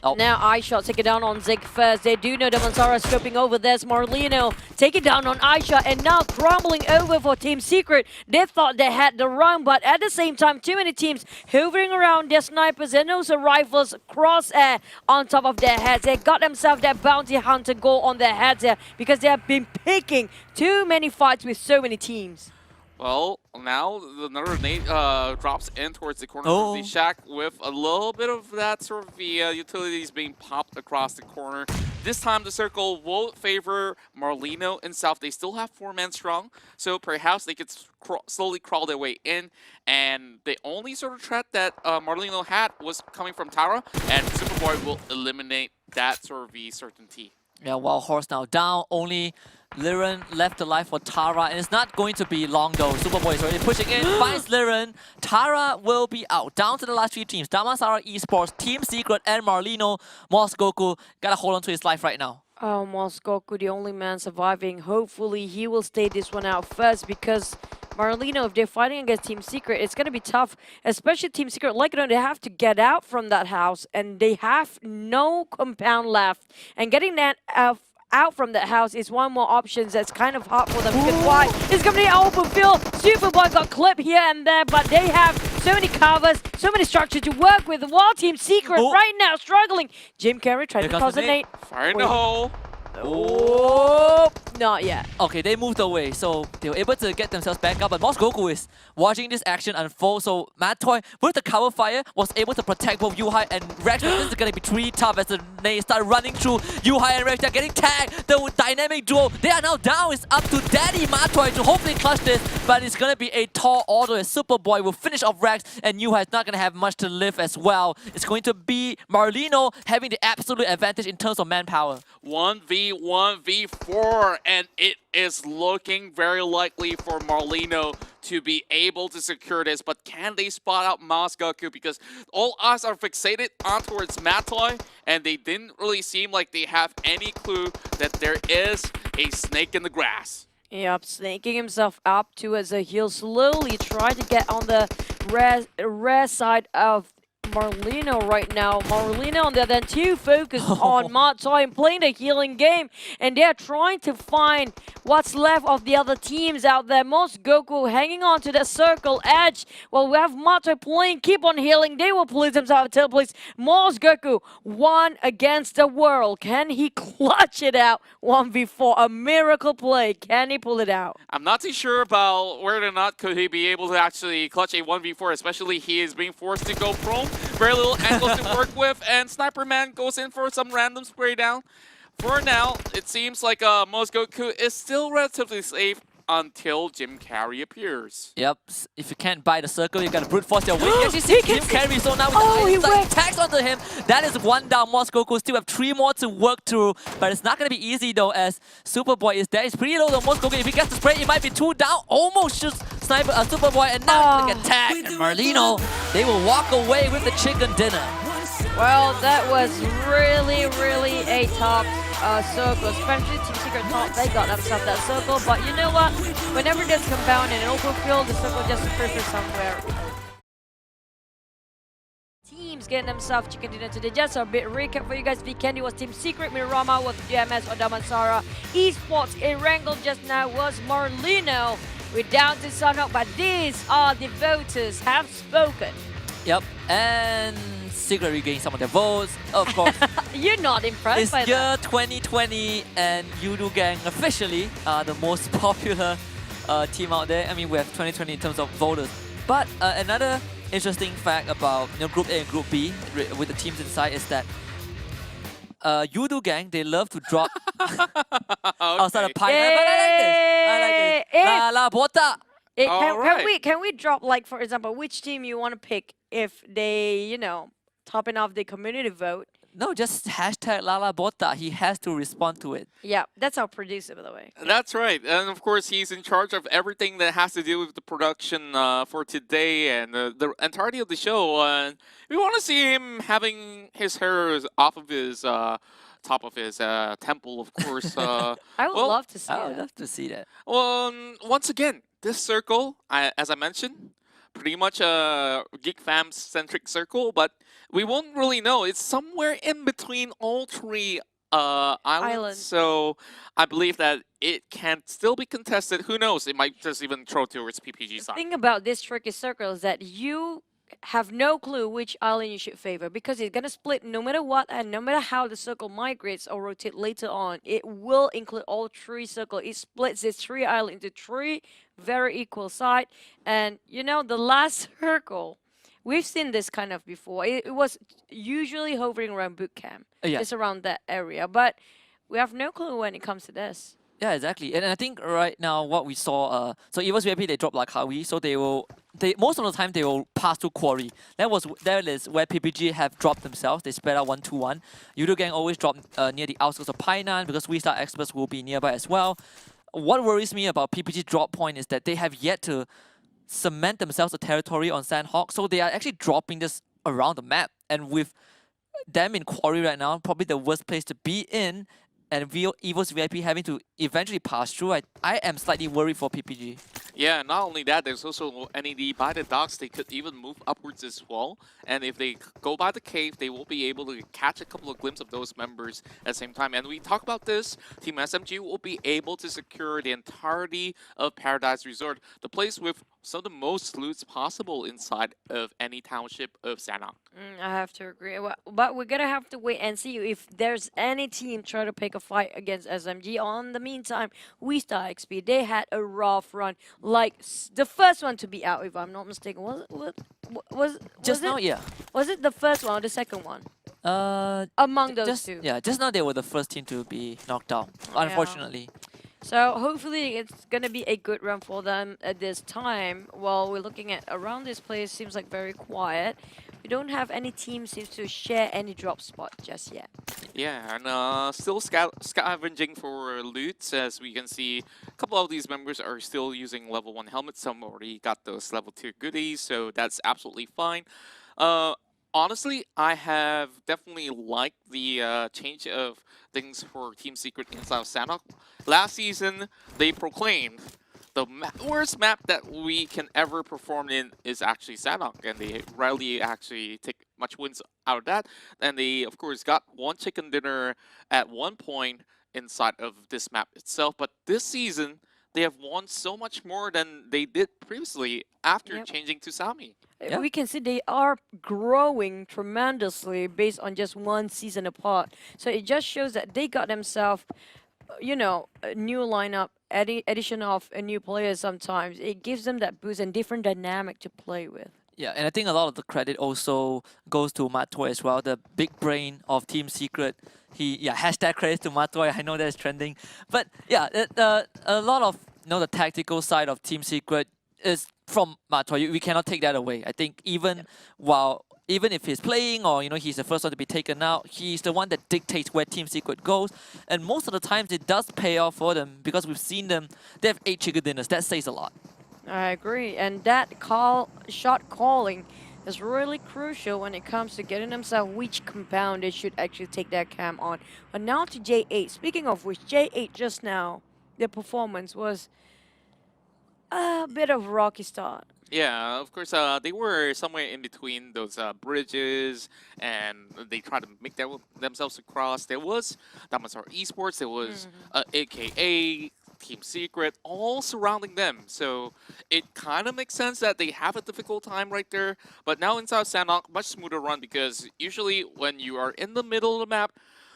Oh. Now iShot take it down on Zig first. They do know Damansara scoping over. There's Marlino. Take it down on iShot and now crumbling over for Team Secret. They thought they had the run, but at the same time, too many teams hovering around their snipers and also rifles crosshair on top of their heads. They got themselves that bounty hunter goal on their heads here because they have been picking too many fights with so many teams. Well, now another nade drops in towards the corner Oh. of the shack with a little bit of that sort of the utilities being popped across the corner. This time the circle will favor Marlino and South. They still have 4-man strong, so perhaps they could slowly crawl their way in. And the only sort of threat that Marlino had was coming from Tara, and Superboy will eliminate that sort of the certainty. Yeah, while Horse now down, only Liren left alive for Tara, and it's not going to be long though. Superboy is already pushing in, finds Liren. Tara will be out. Down to the last 3 teams. Damansara Esports, Team Secret, and Marlino. Goku gotta hold on to his life right now. Oh, Moskoku, the only man surviving. Hopefully he will stay this one out first because Marlino, if they're fighting against Team Secret, it's going to be tough, especially Team Secret. Like, they have to get out from that house and they have no compound left. And getting that out from that house is one more option that's kind of hard for them because why? It's going to be an open field. Superboy got clipped here and there, but they have so many covers, so many structures to work with. While Team Secret right now struggling. Jim Carrey trying to cause a nade. Fire in the hole. Oh, not yet. Okay, they moved away, so they were able to get themselves back up. But Goku is watching this action unfold. So Matoy, with the cover fire, was able to protect both Yuhai and Rex. This is going to be pretty tough as the nades start running through. Yuhai and Rex, they're getting tagged. The dynamic duo, they are now down. It's up to Daddy Matoy to hopefully clutch this. But it's going to be a tall order as Superboy will finish off Rex. And Yuhai is not going to have much to live as well. It's going to be Marlino having the absolute advantage in terms of manpower. 1v1v4, and it is looking very likely for Marlino to be able to secure this, but can they spot out Goku? Because all eyes are fixated on towards Matoy, and they didn't really seem like they have any clue that there is a snake in the grass. Yep, snaking himself up towards a heel, slowly try to get on the rare side of Marlino right now. Marlino on the other hand too focused on Matoy and playing the healing game, and they're trying to find what's left of the other teams out there. Goku hanging on to the circle edge. Well, we have Matoy playing, keep on healing. They will place themselves at tail place. Goku, one against the world. Can he clutch it out? 1v4, a miracle play. Can he pull it out? I'm not too sure about whether or not could he be able to actually clutch a 1v4, especially he is being forced to go prone. Very little angles to work with, and Sniper Man goes in for some random spray down. For now, it seems like Goku is still relatively safe until Jim Carrey appears. Yep, if you can't buy the circle, you gotta brute force your way. You actually see Jim Carrey, so now with the iron attacks onto him. That is one down. Goku still have 3 more to work through, but it's not gonna be easy though, as Superboy is there. It's pretty low on Goku. If he gets the spray, it might be 2 down. Almost shoots Sniper Superboy, and now he's gonna get tagged. And Marlino, they will walk away with the chicken dinner. Well, that was really a tough circle, especially Team Secret thought they got themselves that circle, but you know what? Whenever there's compound in an open field, the circle just appears somewhere. Teams getting themselves chicken dinner today. Just a bit recap for you guys. Vikendi was Team Secret, Mirama was GMS or Damansara. Esports, Erangel just now was Marlino. We're down to Sunhawk, but these are the voters have spoken. Yep, and Secret regain some of their votes. Of course, You're not impressed it's by year that. 2020 and Yudu Gang officially are the most popular team out there. I mean, we have 2020 in terms of voters. But another interesting fact about Group A and Group B with the teams inside is that Yudu Gang, they love to drop outside of Pine. But I like this. I like Yay! this. La la bota. Can we drop, like, for example, which team you want to pick if they, topping off the community vote? No, just hashtag Lala Bota. He has to respond to it. Yeah, that's our producer, by the way. That's right. And of course, he's in charge of everything that has to do with the production for today and the entirety of the show. And we want to see him having his hair off of his top of his temple, of course. I would well, love to see I would that. love to see that. Well, once again, this circle, as I mentioned, pretty much a Geek Fam centric circle, but we won't really know. It's somewhere in between all three islands. So I believe that it can still be contested. Who knows? It might just even throw towards PPG The side. thing about this tricky circle is that you have no clue which island you should favor because it's going to split no matter what, and no matter how the circle migrates or rotate later on, it will include all three circles. It splits this three island into three very equal side. And the last circle, we've seen this kind of before. It was usually hovering around boot camp, Yeah. just around that area, but we have no clue when it comes to this. Yeah, exactly. And I think right now what we saw, so EVOS VIP, they dropped Lakawi, so most of the time they will pass to Quarry. That is where PPG have dropped themselves. They spread out 1-2-1. Yudu Gang always drop near the outskirts of Painan because We Star Experts will be nearby as well. What worries me about PPG drop point is that they have yet to cement themselves a territory on Sandhawk, so they are actually dropping this around the map. And with them in Quarry right now, probably the worst place to be in, and EVOS VIP having to eventually pass through, I am slightly worried for PPG. Yeah, not only that, there's also NED by the docks. They could even move upwards as well. And if they go by the cave, they will be able to catch a couple of glimpses of those members at the same time. And we talk about this, Team SMG will be able to secure the entirety of Paradise Resort, the place with some of the most loots possible inside of any township of Sanok. I have to agree. But we're going to have to wait and see if there's any team try to pick a fight against SMG. On the meantime, We Star XP, they had a rough run. Like the first one to be out, if I'm not mistaken. Was it the first one or the second one? Among those two. Yeah, just now they were the first team to be knocked out, unfortunately. So hopefully it's gonna be a good run for them at this time. While we're looking at around this place, seems like very quiet. We don't have any team seems to share any drop spot just yet. Yeah, and still scavenging for loot. As we can see, a couple of these members are still using level 1 helmets. Some already got those level 2 goodies, so that's absolutely fine. Honestly, I have definitely liked the change of things for Team Secret inside of Sanhok. Last season, they proclaimed the worst map that we can ever perform in is actually Sanhok, and they rarely actually take much wins out of that. And they, of course, got one chicken dinner at one point inside of this map itself. But this season, they have won so much more than they did previously after changing to Sami. Yeah. We can see they are growing tremendously based on just one season apart. So it just shows that they got themselves, a new lineup, addition of a new player sometimes. It gives them that boost and different dynamic to play with. Yeah, and I think a lot of the credit also goes to Matoy as well, the big brain of Team Secret. Hashtag credit to Matoy. I know that's trending, but yeah, a lot of the tactical side of Team Secret is from Matoy. We cannot take that away. I think even if he's playing or he's the first one to be taken out, he's the one that dictates where Team Secret goes, and most of the times it does pay off for them because we've seen them. They have 8 chicken dinners. That says a lot. I agree, and that shot calling is really crucial when it comes to getting themselves which compound they should actually take their cam on. But now to J8. Speaking of which, J8 just now, their performance was a bit of a rocky start. Yeah, of course, they were somewhere in between those bridges, and they tried to make themselves across. There was Damasar Esports, there was AKA Team Secret, all surrounding them. So it kind of makes sense that they have a difficult time right there. But now inside Sanhok, much smoother run because usually when you are in the middle of the map,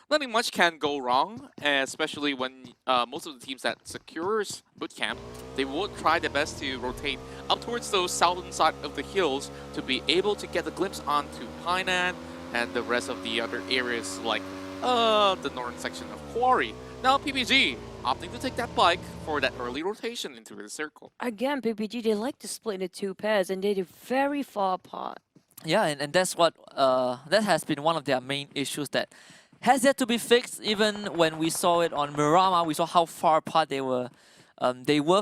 nothing much can go wrong, especially when most of the teams that secures bootcamp, they will try their best to rotate up towards those southern side of the hills to be able to get a glimpse onto Painan and the rest of the other areas like the northern section of Quarry. Now PPG opting to take that bike for that early rotation into the circle. Again, PPG, they like to split into two pairs and they're very far apart. Yeah, and that's what that has been one of their main issues that has yet to be fixed. Even when we saw it on Miramar, we saw how far apart they were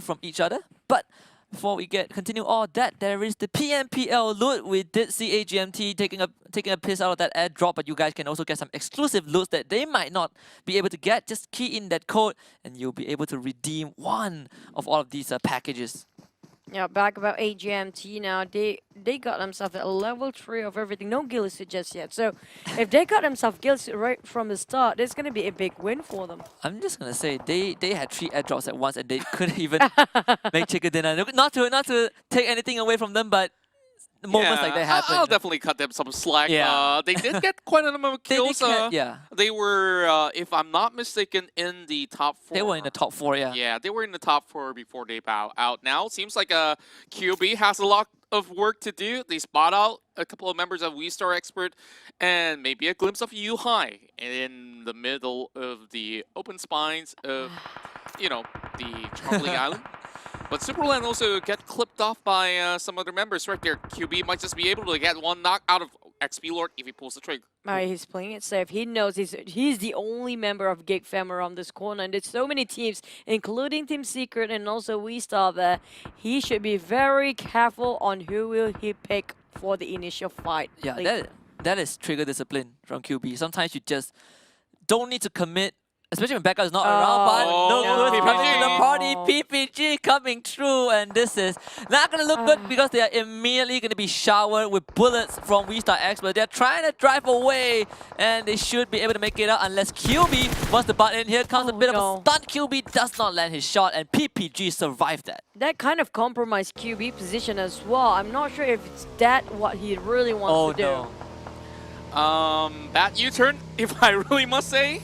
from each other. But before we continue all that, there is the PMPL loot. We did see AGMT taking a piss out of that airdrop, but you guys can also get some exclusive loots that they might not be able to get. Just key in that code, and you'll be able to redeem one of all of these packages. Yeah, back about AGMT now. They got themselves a level 3 of everything. No gills just yet. So if they got themselves gills right from the start, it's gonna be a big win for them. I'm just gonna say they had 3 airdrops at once and they couldn't even make chicken dinner. Not to take anything away from them, but moments like that happen. I'll definitely cut them some slack. Yeah. They did get quite a number of kills. Yeah. They were, if I'm not mistaken, in the top 4. They were in the top 4, yeah. Yeah, they were in the top 4 before they bow out. Now seems like QB has a lot of work to do. They spot out a couple of members of We Star Expert and maybe a glimpse of U High in the middle of the open spines of, you know, the Charlie Island. But Superland also get clipped off by some other members right there. QB might just be able to get one knock out of XP Lord if he pulls the trigger. He's playing it safe. He knows he's the only member of Gig Fam around this corner, and there's so many teams, including Team Secret and also We Star, that he should be very careful on who will he pick for the initial fight. Yeah, Like, that is trigger discipline from QB. Sometimes you just don't need to commit, especially when backup is not around, but look no. who's coming to the PPG. party. PPG coming through, and this is not going to look good because they are immediately going to be showered with bullets from We Star Expert. They're trying to drive away, and they should be able to make it out unless QB wants to butt in. Here comes a bit of a stunt. QB does not land his shot, and PPG survived that. that kind of compromised QB position as well. I'm not sure if it's that what he really wants to do. No. Bad U-turn, if I really must say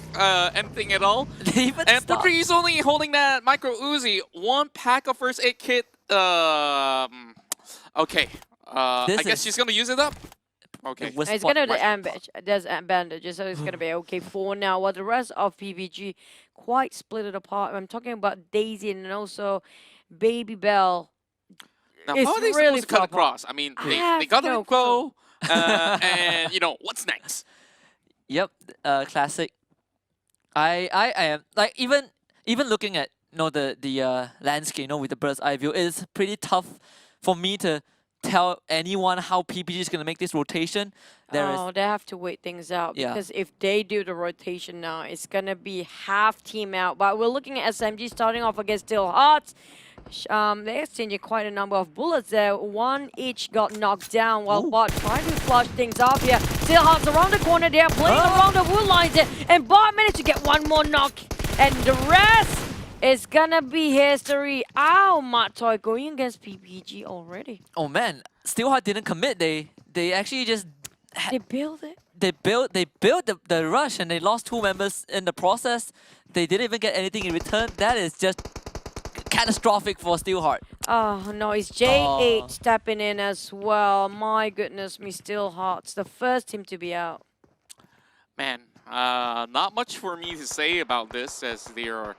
anything at all. They even And stopped. Putri only holding that micro Uzi, 1 pack of first aid kit. Okay. I guess she's gonna use it up. Okay. It was It's what- gonna be there's bandages, so it's gonna be okay for now. While the rest of PPG quite split it apart. I'm talking about Daisy and also Baby Bell. Now, It's how are they really supposed to cut far across? I mean, I they have got no to go, and you know what's next. Yep, classic. I am like even looking at the landscape, with the bird's eye view, it's pretty tough for me to tell anyone how PPG is gonna make this rotation. They have to wait things out Yeah. because if they do the rotation now, it's gonna be half team out. But we're looking at SMG starting off against Still Hearts. They're exchanging quite a number of bullets there. One each got knocked down while Bot trying to flush things off here. Still Hearts around the corner. They are playing around the wood lines here, and Bot managed to get one more knock, and the rest is gonna be history. Ow, Matoy going against PPG already. Oh man, Steelheart didn't commit. They actually just They build it. they built the rush and they lost 2 members in the process. They didn't even get anything in return. That is just catastrophic for Steelheart. Oh no, it's J8 stepping in as well. My goodness me, Still Hearts, the first team to be out. Man, not much for me to say about this as they are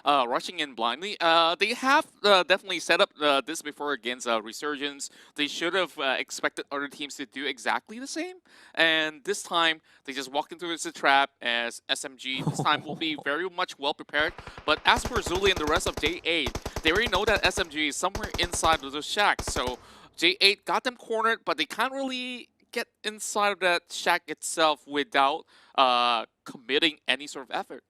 rushing in blindly. They have definitely set up this before against Resurgence. They should have expected other teams to do exactly the same. And this time, they just walked into the trap as SMG. This time will be very much well prepared. But as for Zuli and the rest of J8, they already know that SMG is somewhere inside of those shacks. So J8 got them cornered, but they can't really get inside of that shack itself without committing any sort of effort.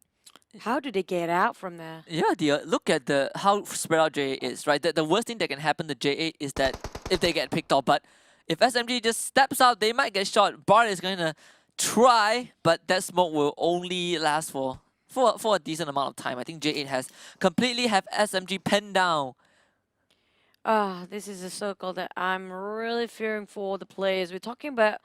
How do they get out from there? Yeah, look at how spread out J8 is, right? The worst thing that can happen to J8 is that if they get picked off, but if SMG just steps out, they might get shot. Bart is going to try, but that smoke will only last for for a decent amount of time. I think J8 has completely have SMG penned down. This is a circle that I'm really fearing for the players. We're talking about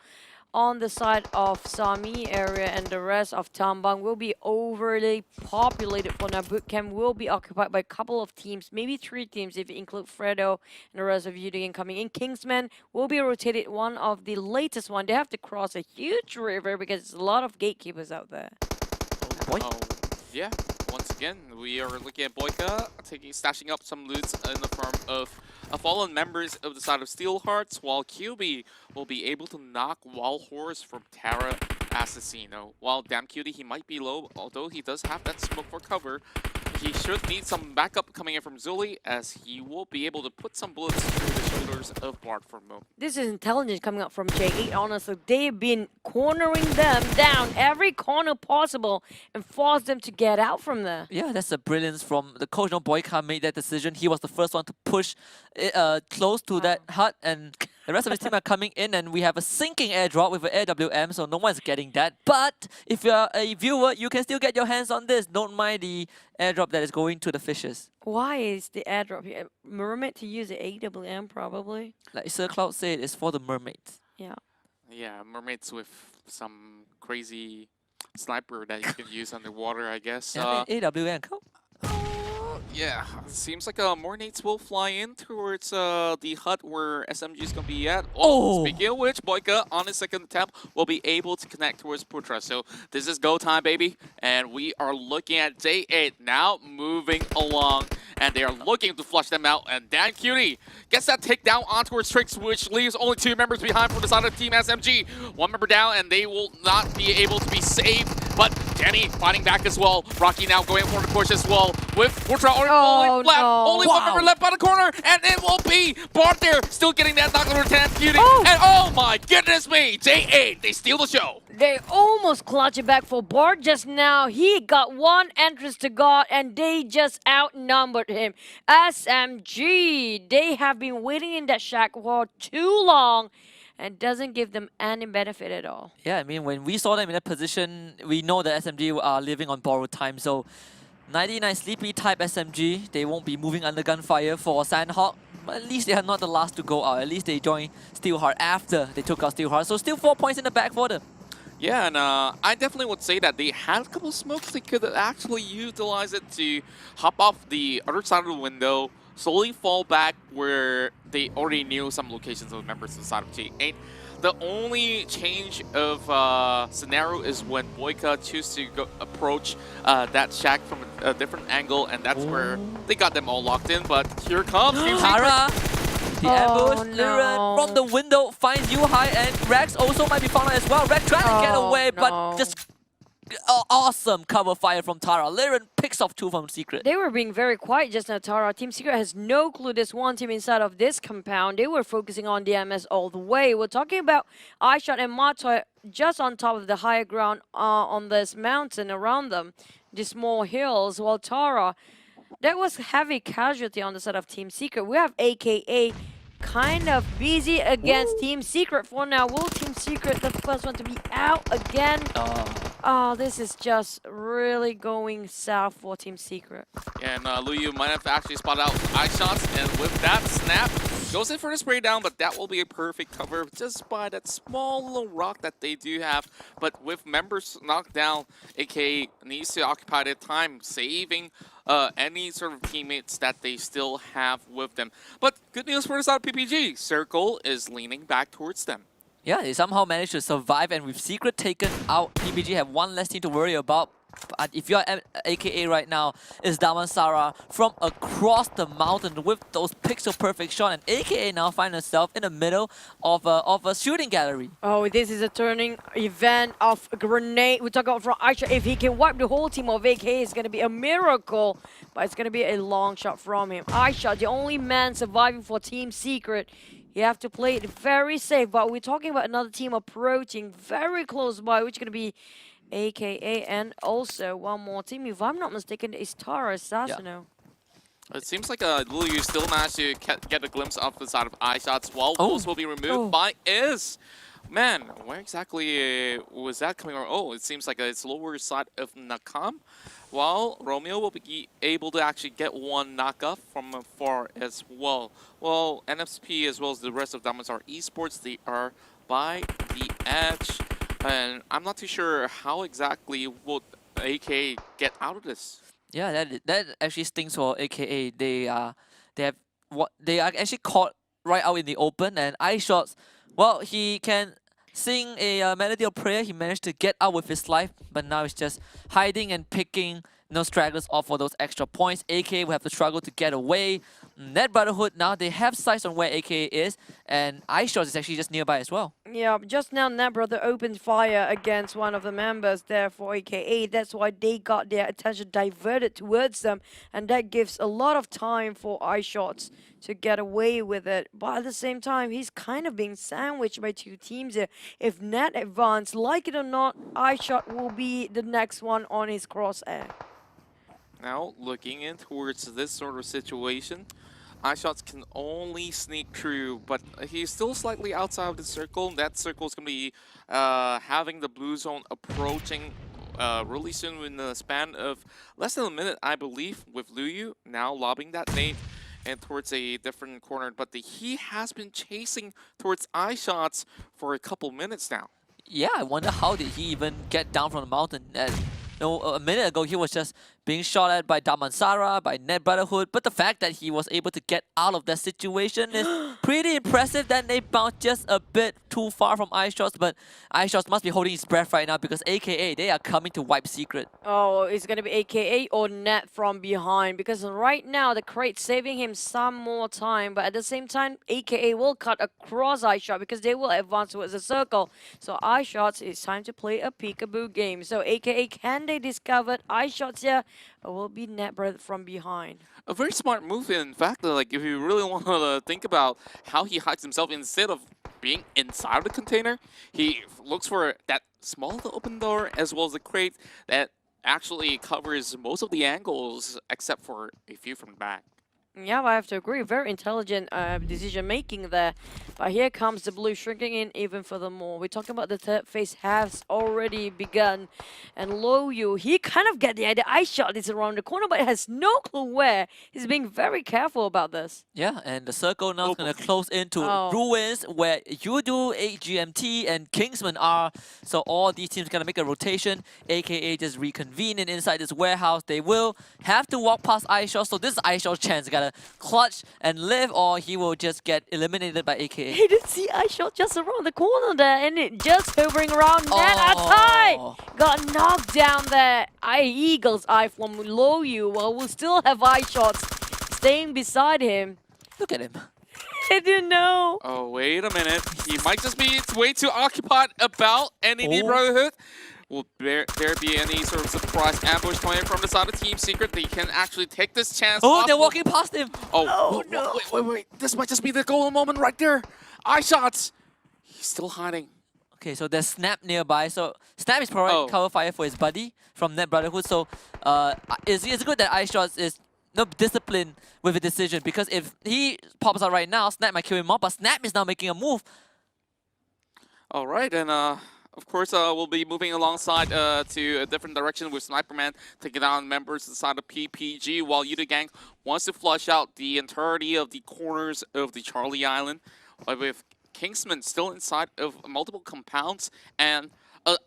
on the side of Sami area, and the rest of Tambang will be overly populated for now. Bootcamp will be occupied by a couple of teams, maybe 3 teams if you include Fredo and the rest of UDN coming in. Kingsman will be rotated, one of the latest one. They have to cross a huge river because there's a lot of gatekeepers out there. Boy. Oh, yeah. Once again, we are looking at Boyka stashing up some loot in the form of fallen members of the side of Steelhearts, while QB will be able to knock Wild Horse from Terra Assassino. While Damn Cutie, he might be low, although he does have that smoke for cover. He should need some backup coming in from Zuli, as he will be able to put some bullets through the shoulders of Bart for Mo. This is intelligence coming up from J8, honestly. They've been cornering them down every corner possible and force them to get out from there. Yeah, that's the brilliance from the coach. No, Boyka made that decision. He was the first one to push close to that hut, and the rest of his team are coming in, and we have a sinking airdrop with an AWM, so no one's getting that. But if you're a viewer, you can still get your hands on this. Don't mind the airdrop that is going to the fishes. Why is the airdrop here? Mermaid to use the AWM, probably. Like Sir Cloud said, it's for the mermaids. Yeah. Yeah, mermaids with some crazy sniper that you can use underwater, I guess. Yeah, AWM, come. Yeah, seems like more nades will fly in towards the hut where SMG is going to be at. Oh! Speaking of which, Boyka on his second attempt will be able to connect towards Putra. So this is go time, baby. And we are looking at J8 now moving along. And they are looking to flush them out. And Dan Cutie gets that takedown on towards Trix, which leaves only 2 members behind for the side of Team SMG. 1 member down, and they will not be able to be saved. But Jenny fighting back as well. Rocky now going for the push as well. With Putra only left. No. Only 1 member left by the corner. And it will be Bart there. Still getting that knock over Dan Cutie. And oh my goodness me. J8, they steal the show. They almost clutch it back for Bart just now. He got 1 entrance to God, and they just outnumbered him. SMG, they have been waiting in that shack for too long, and doesn't give them any benefit at all. Yeah, I mean, when we saw them in that position, we know that SMG are living on borrowed time. So 99 sleepy type SMG, they won't be moving under gunfire for Sandhawk. But at least they are not the last to go out. At least they joined Steelheart after they took out Steelheart. So still 4 points in the back for them. Yeah, and I definitely would say that they had a couple of smokes. They could actually utilize it to hop off the other side of the window, slowly fall back where they already knew some locations of members inside of T8. The only change of scenario is when Boyka chooses to go approach that shack from a different angle, and that's where they got them all locked in. But here comes Tara! The ambush, no. Liren from the window finds Yuhai, and Rex also might be found out as well. Rex trying to get away, but just awesome cover fire from Tara. Liren picks off 2 from Secret. They were being very quiet just now, Tara. Team Secret has no clue there's 1 team inside of this compound. They were focusing on DMS all the way. We're talking about iShot and Matoy just on top of the higher ground on this mountain around them, these small hills, while Tara, that was heavy casualty on the side of Team Secret. We have AKA kind of busy against Team Secret for now. Will Team Secret the first one to be out again? Oh, this is just really going south for Team Secret. And Luyu might have actually spotted out eye shots, and with that snap, goes in for the spray down, but that will be a perfect cover just by that small little rock that they do have. But with members knocked down, AK needs to occupy their time, saving any sort of teammates that they still have with them. But good news for the side of PPG, Circle is leaning back towards them. Yeah, they somehow managed to survive, and with Secret taken out, PPG have 1 less team to worry about. But if you're AKA right now, it's Damansara from across the mountain with those pixel perfect shot, and AKA now find herself in the middle of a shooting gallery. Oh, this is a turning event of a grenade. We talk about from Aisha. If he can wipe the whole team of AKA, it's going to be a miracle. But it's going to be a long shot from him. Aisha, the only man surviving for Team Secret. You have to play it very safe. But we're talking about another team approaching very close by, which is going to be AKA, and also 1 more team, if I'm not mistaken, is Tara Assassino. It seems like Luyu still managed to get a glimpse of the side of eye shots, while those will be removed by Iz. Man, where exactly was that coming from? Oh, it seems like it's lower side of Nakam. While Romeo will be able to actually get one knockoff from afar as well. Well, NFP as well as the rest of Damazar Esports, they are by the edge. And I'm not too sure how exactly will AK get out of this. Yeah, that actually stings for AKA. They are actually caught right out in the open, and iShots, well, he can sing a melody of prayer. He managed to get out with his life, but now it's just hiding and picking stragglers off for those extra points. AKA will have to struggle to get away. Net Brotherhood, now they have sights on where AKA is, and iShots is actually just nearby as well. Yeah, just now Brother opened fire against one of the members there for AKA. That's why they got their attention diverted towards them, and that gives a lot of time for iShots to get away with it. But at the same time, he's kind of being sandwiched by two teams here. If Nat advance, like it or not, iShot will be the next one on his crosshair. Now, looking in towards this sort of situation, iShots can only sneak through, but he's still slightly outside of the circle. That circle is going to be having the blue zone approaching really soon in the span of less than a minute, I believe, with Luyu now lobbing that nade and towards a different corner. But he has been chasing towards iShots for a couple minutes now. Yeah, I wonder how did he even get down from the mountain. And a minute ago he was just being shot at by Damansara, by Net Brotherhood, but the fact that he was able to get out of that situation is pretty impressive. That they bounced just a bit too far from iShots, but iShots must be holding his breath right now because AKA, they are coming to wipe Secret. Oh, it's going to be AKA or Net from behind, because right now the crate saving him some more time, but at the same time AKA will cut across iShot because they will advance towards the circle. So iShots, it's time to play a peekaboo game. So AKA, can they discover iShots here? Or will be Net from behind? A very smart move, in fact. Like, if you really want to think about how he hides himself, instead of being inside of the container, he looks for that small open door as well as the crate that actually covers most of the angles except for a few from the back. Yeah, I have to agree. Very intelligent decision making there. But here comes the blue shrinking in even furthermore. We're talking about the third phase has already begun. And Loyu, he kind of get the idea. iShot is around the corner, but has no clue where. He's being very careful about this. Yeah, and the circle now is going to close into Oh. Ruins, where you do AGMT and Kingsman are. So all these teams going to make a rotation, aka just reconvene inside this warehouse. They will have to walk past iShot, so this is iShot's chance. They gotta clutch and live, or he will just get eliminated by AKA. He didn't see iShot just around the corner there, and it just hovering around Net Atai. Got knocked down there. Eagle's eye from Loyu. Well, we'll still have iShots staying beside him. Look at him. I didn't know. Oh, wait a minute. He might just be way too occupied about NED Brotherhood. Will there be any sort of surprise ambush coming from the side of Team Secret? They can actually take this chance. Oh, they're walking past him. Oh, no. Wait. This might just be the golden moment right there. iShots. He's still hiding. Okay, so there's Snap nearby. So Snap is providing cover fire for his buddy from Net Brotherhood. So it's good that iShots is disciplined with a decision, because if he pops out right now, Snap might kill him off, but Snap is now making a move. All right, and of course, we'll be moving alongside to a different direction with Sniperman taking down members inside of PPG, while Yuta Gang wants to flush out the entirety of the corners of the Charlie Island, with Kingsman still inside of multiple compounds. And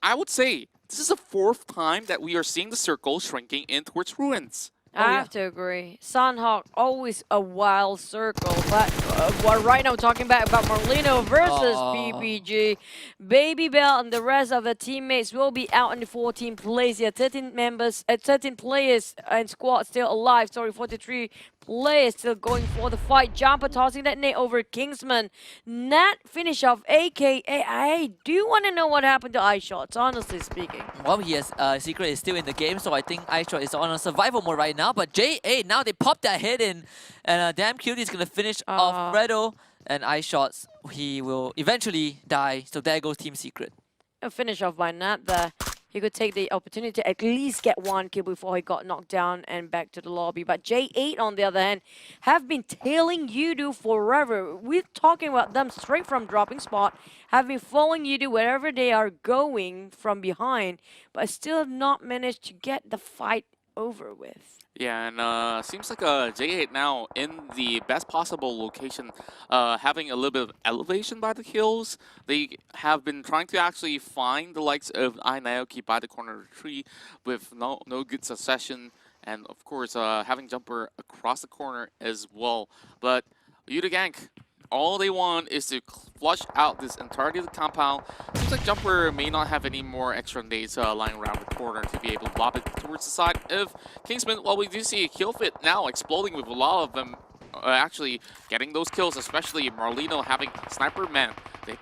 I would say this is the fourth time that we are seeing the circle shrinking in towards Ruins. I have to agree. Sunhawk, always a wild circle. But right now, we're talking about Marlino versus PPG. Baby Bell and the rest of the teammates will be out in the 14th place here. 13 members, 13 players and squad still alive. Sorry, 43 players still going for the fight. Jumper tossing that nade over Kingsman. Nat finish off AKA. I do want to know what happened to iShots, honestly speaking. Well, yes, Secret is still in the game, so I think iShot is on a survival mode right now. But JA, now they pop that head in, and damn Cutie is going to finish off Fredo, and iShots, he will eventually die. So there goes Team Secret. A finish off by Nat there. he could take the opportunity to at least get one kill before he got knocked down and back to the lobby. But J8, on the other hand, have been tailing Yudu forever. We're talking about them straight from dropping spot, have been following Yudu wherever they are going from behind, but still have not managed to get the fight over with. Yeah, and seems like J8 now in the best possible location, having a little bit of elevation by the hills. They have been trying to actually find the likes of Naoki by the corner of the tree with no good succession, and of course having Jumper across the corner as well. But Yudu Gank, all they want is to flush out this entirety of the compound. Seems like Jumper may not have any more extra nades lying around the corner to be able to lob it towards the side of Kingsman. Well, we do see a kill fit now exploding with a lot of them actually getting those kills, especially Marlino having Sniper Man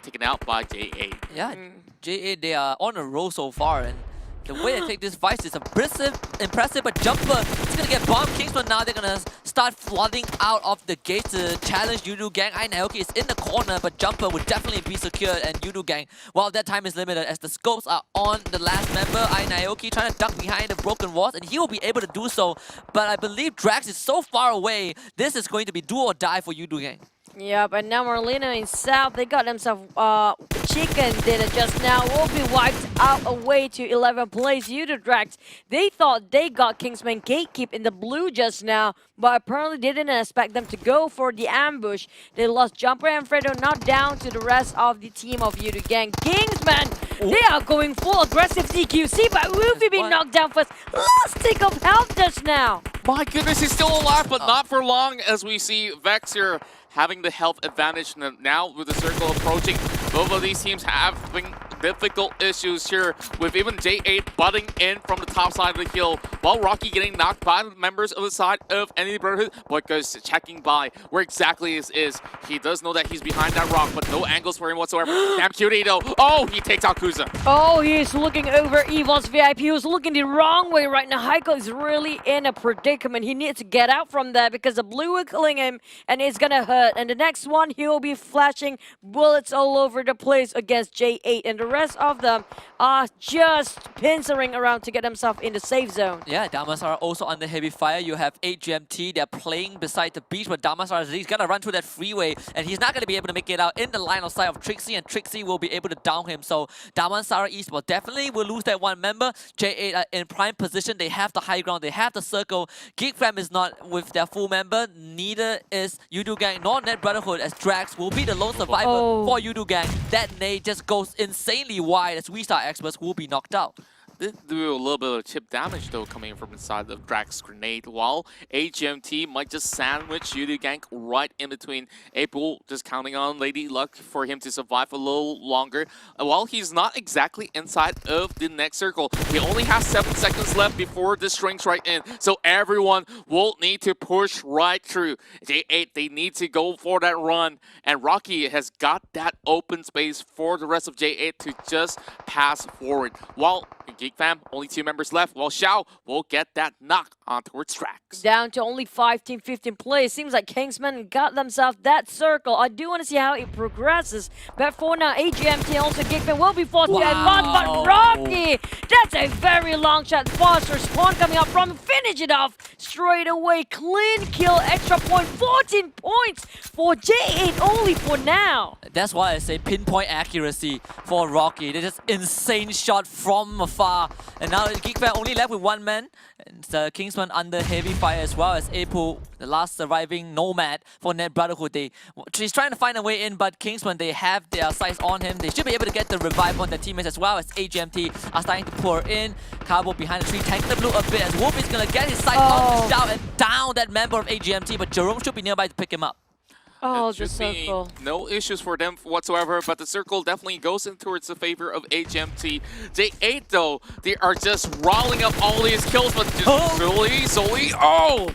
taken out by J8. Yeah, J8, they are on a roll so far, and the way they take this fight is impressive, but Jumper is going to get bombed. Kingsman now, they're going to start flooding out of the gate to challenge Yudu Gang. Naoki is in the corner, but Jumper would definitely be secured, and Yudu Gang, well, that time is limited as the scopes are on the last member. Naoki trying to duck behind the broken walls, and he will be able to do so, but I believe Drax is so far away, this is going to be do or die for Yudu Gang. Yeah, but now Marlena in South, they got themselves chicken dinner just now. Will be wiped out away to 11th place. Yudu Drax, they thought they got Kingsman Gatekeep in the blue just now, but apparently didn't expect them to go for the ambush. They lost Jumper and Fredo, now down to the rest of the team of Yudu Gang. Kingsman, they are going full aggressive CQC, but will be being knocked down first. Last tick of health just now. My goodness, he's still alive, but not for long, as we see Vex here having the health advantage now with the circle approaching. Both of these teams having difficult issues here, with even J8 butting in from the top side of the hill, while Rocky getting knocked by the members of the side of Enemy Brotherhood. Because checking by where exactly is. He does know that he's behind that rock, but no angles for him whatsoever. Damn cutie though. Oh, he takes out Kuza. Oh, he's looking over Evil's VIP. He was looking the wrong way right now. Heiko is really in a predicament. He needs to get out from there because the blue are killing him and it's gonna hurt. And the next one, he'll be flashing bullets all over the place against J8. And the rest of them are just pincering around to get themselves in the safe zone. Yeah, Damas are also under heavy fire. You have 8GMT, they're playing beside the beach, but Damas he's gonna run through that freeway, and he's not gonna be able to make it out in the line of sight of Trixie, and Trixie will be able to down him. So Damansara East will definitely will lose that one member. J8 are in prime position. They have the high ground, they have the circle. Geekfam is not with their full member, neither is Yudu Gang nor Net Brotherhood, as Drax will be the lone survivor for Yudu Gang. That nade just goes insanely wide as Star Experts will be knocked out. Did do a little bit of chip damage though coming from inside of Drax's grenade, while HMT might just sandwich Yudu Gank right in between. April just counting on Lady Luck for him to survive a little longer. While he's not exactly inside of the next circle, he only has 7 seconds left before the strings right in. So everyone will need to push right through. J8, they need to go for that run. And Rocky has got that open space for the rest of J8 to just pass forward. While Geek Fam, only 2 members left. Well, Xiao will get that knock on towards Drax. Down to only 15 plays. Seems like Kingsman got themselves that circle. I do want to see how it progresses. But for now, AGMT also Geek Fam will be forced to advance. But Rocky, that's a very long shot. Foster Spawn coming up from him. Finish it off straight away. Clean kill, extra point. 14 points for J8 only for now. That's why I say pinpoint accuracy for Rocky. They just insane shot from afar. And now Geekfam only left with 1 man. And Kingsman under heavy fire as well as April, the last surviving nomad for Net Brotherhood. She's trying to find a way in, but Kingsman, they have their sights on him. They should be able to get the revive on their teammates as well as AGMT are starting to pour in. Cabo behind the tree, tanking the blue a bit as Wolf is going to get his sight on Xiao and down that member of AGMT, but Jerome should be nearby to pick him up. Oh, It should the circle. be no issues for them whatsoever, but the circle definitely goes in towards the favor of HMT. J8 though, they are just rolling up all these kills, but Zoe, oh!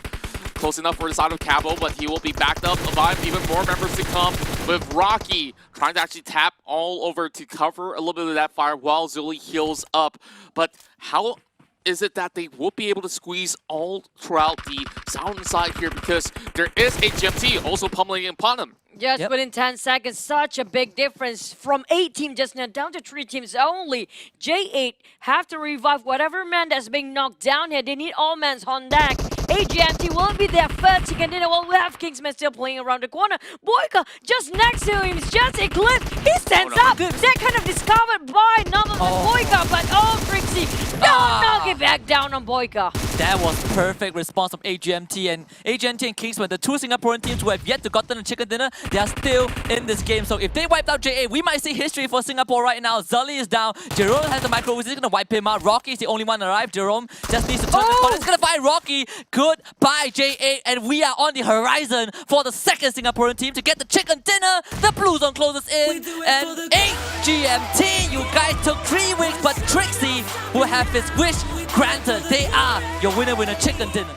Close enough for the side of Cabo, but he will be backed up by even more members to come, with Rocky trying to actually tap all over to cover a little bit of that fire while Zully heals up. But how is it that they will be able to squeeze all throughout the southern side here, because there is a GMT also pummeling upon them. Just Yep. within 10 seconds, such a big difference from 8 teams just now down to 3 teams only. J8 have to revive whatever man that's being knocked down here. They need all man's on deck. AGMT will be their third ticket dinner while we have Kingsman still playing around the corner. Boyka just next to him is just Eclipse. He stands up. They're kind of discovered by none other than Boyka, but Trixie, don't knock it back down on Boyka. That was perfect response from AGMT and Kingsman, the two Singaporean teams who have yet to gotten a chicken dinner. They are still in this game. So if they wiped out JA, we might see history for Singapore right now. Zully is down. Jerome has the micro. Is he gonna wipe him out? Rocky is the only one arrived. Jerome just needs to turn the corner. He's gonna find Rocky. Goodbye, JA. And we are on the horizon for the second Singaporean team to get the chicken dinner. The Blue Zone closes in. And AGMT, you guys took 3 weeks, but Trixie will have his wish granted. They are your winner chicken dinner.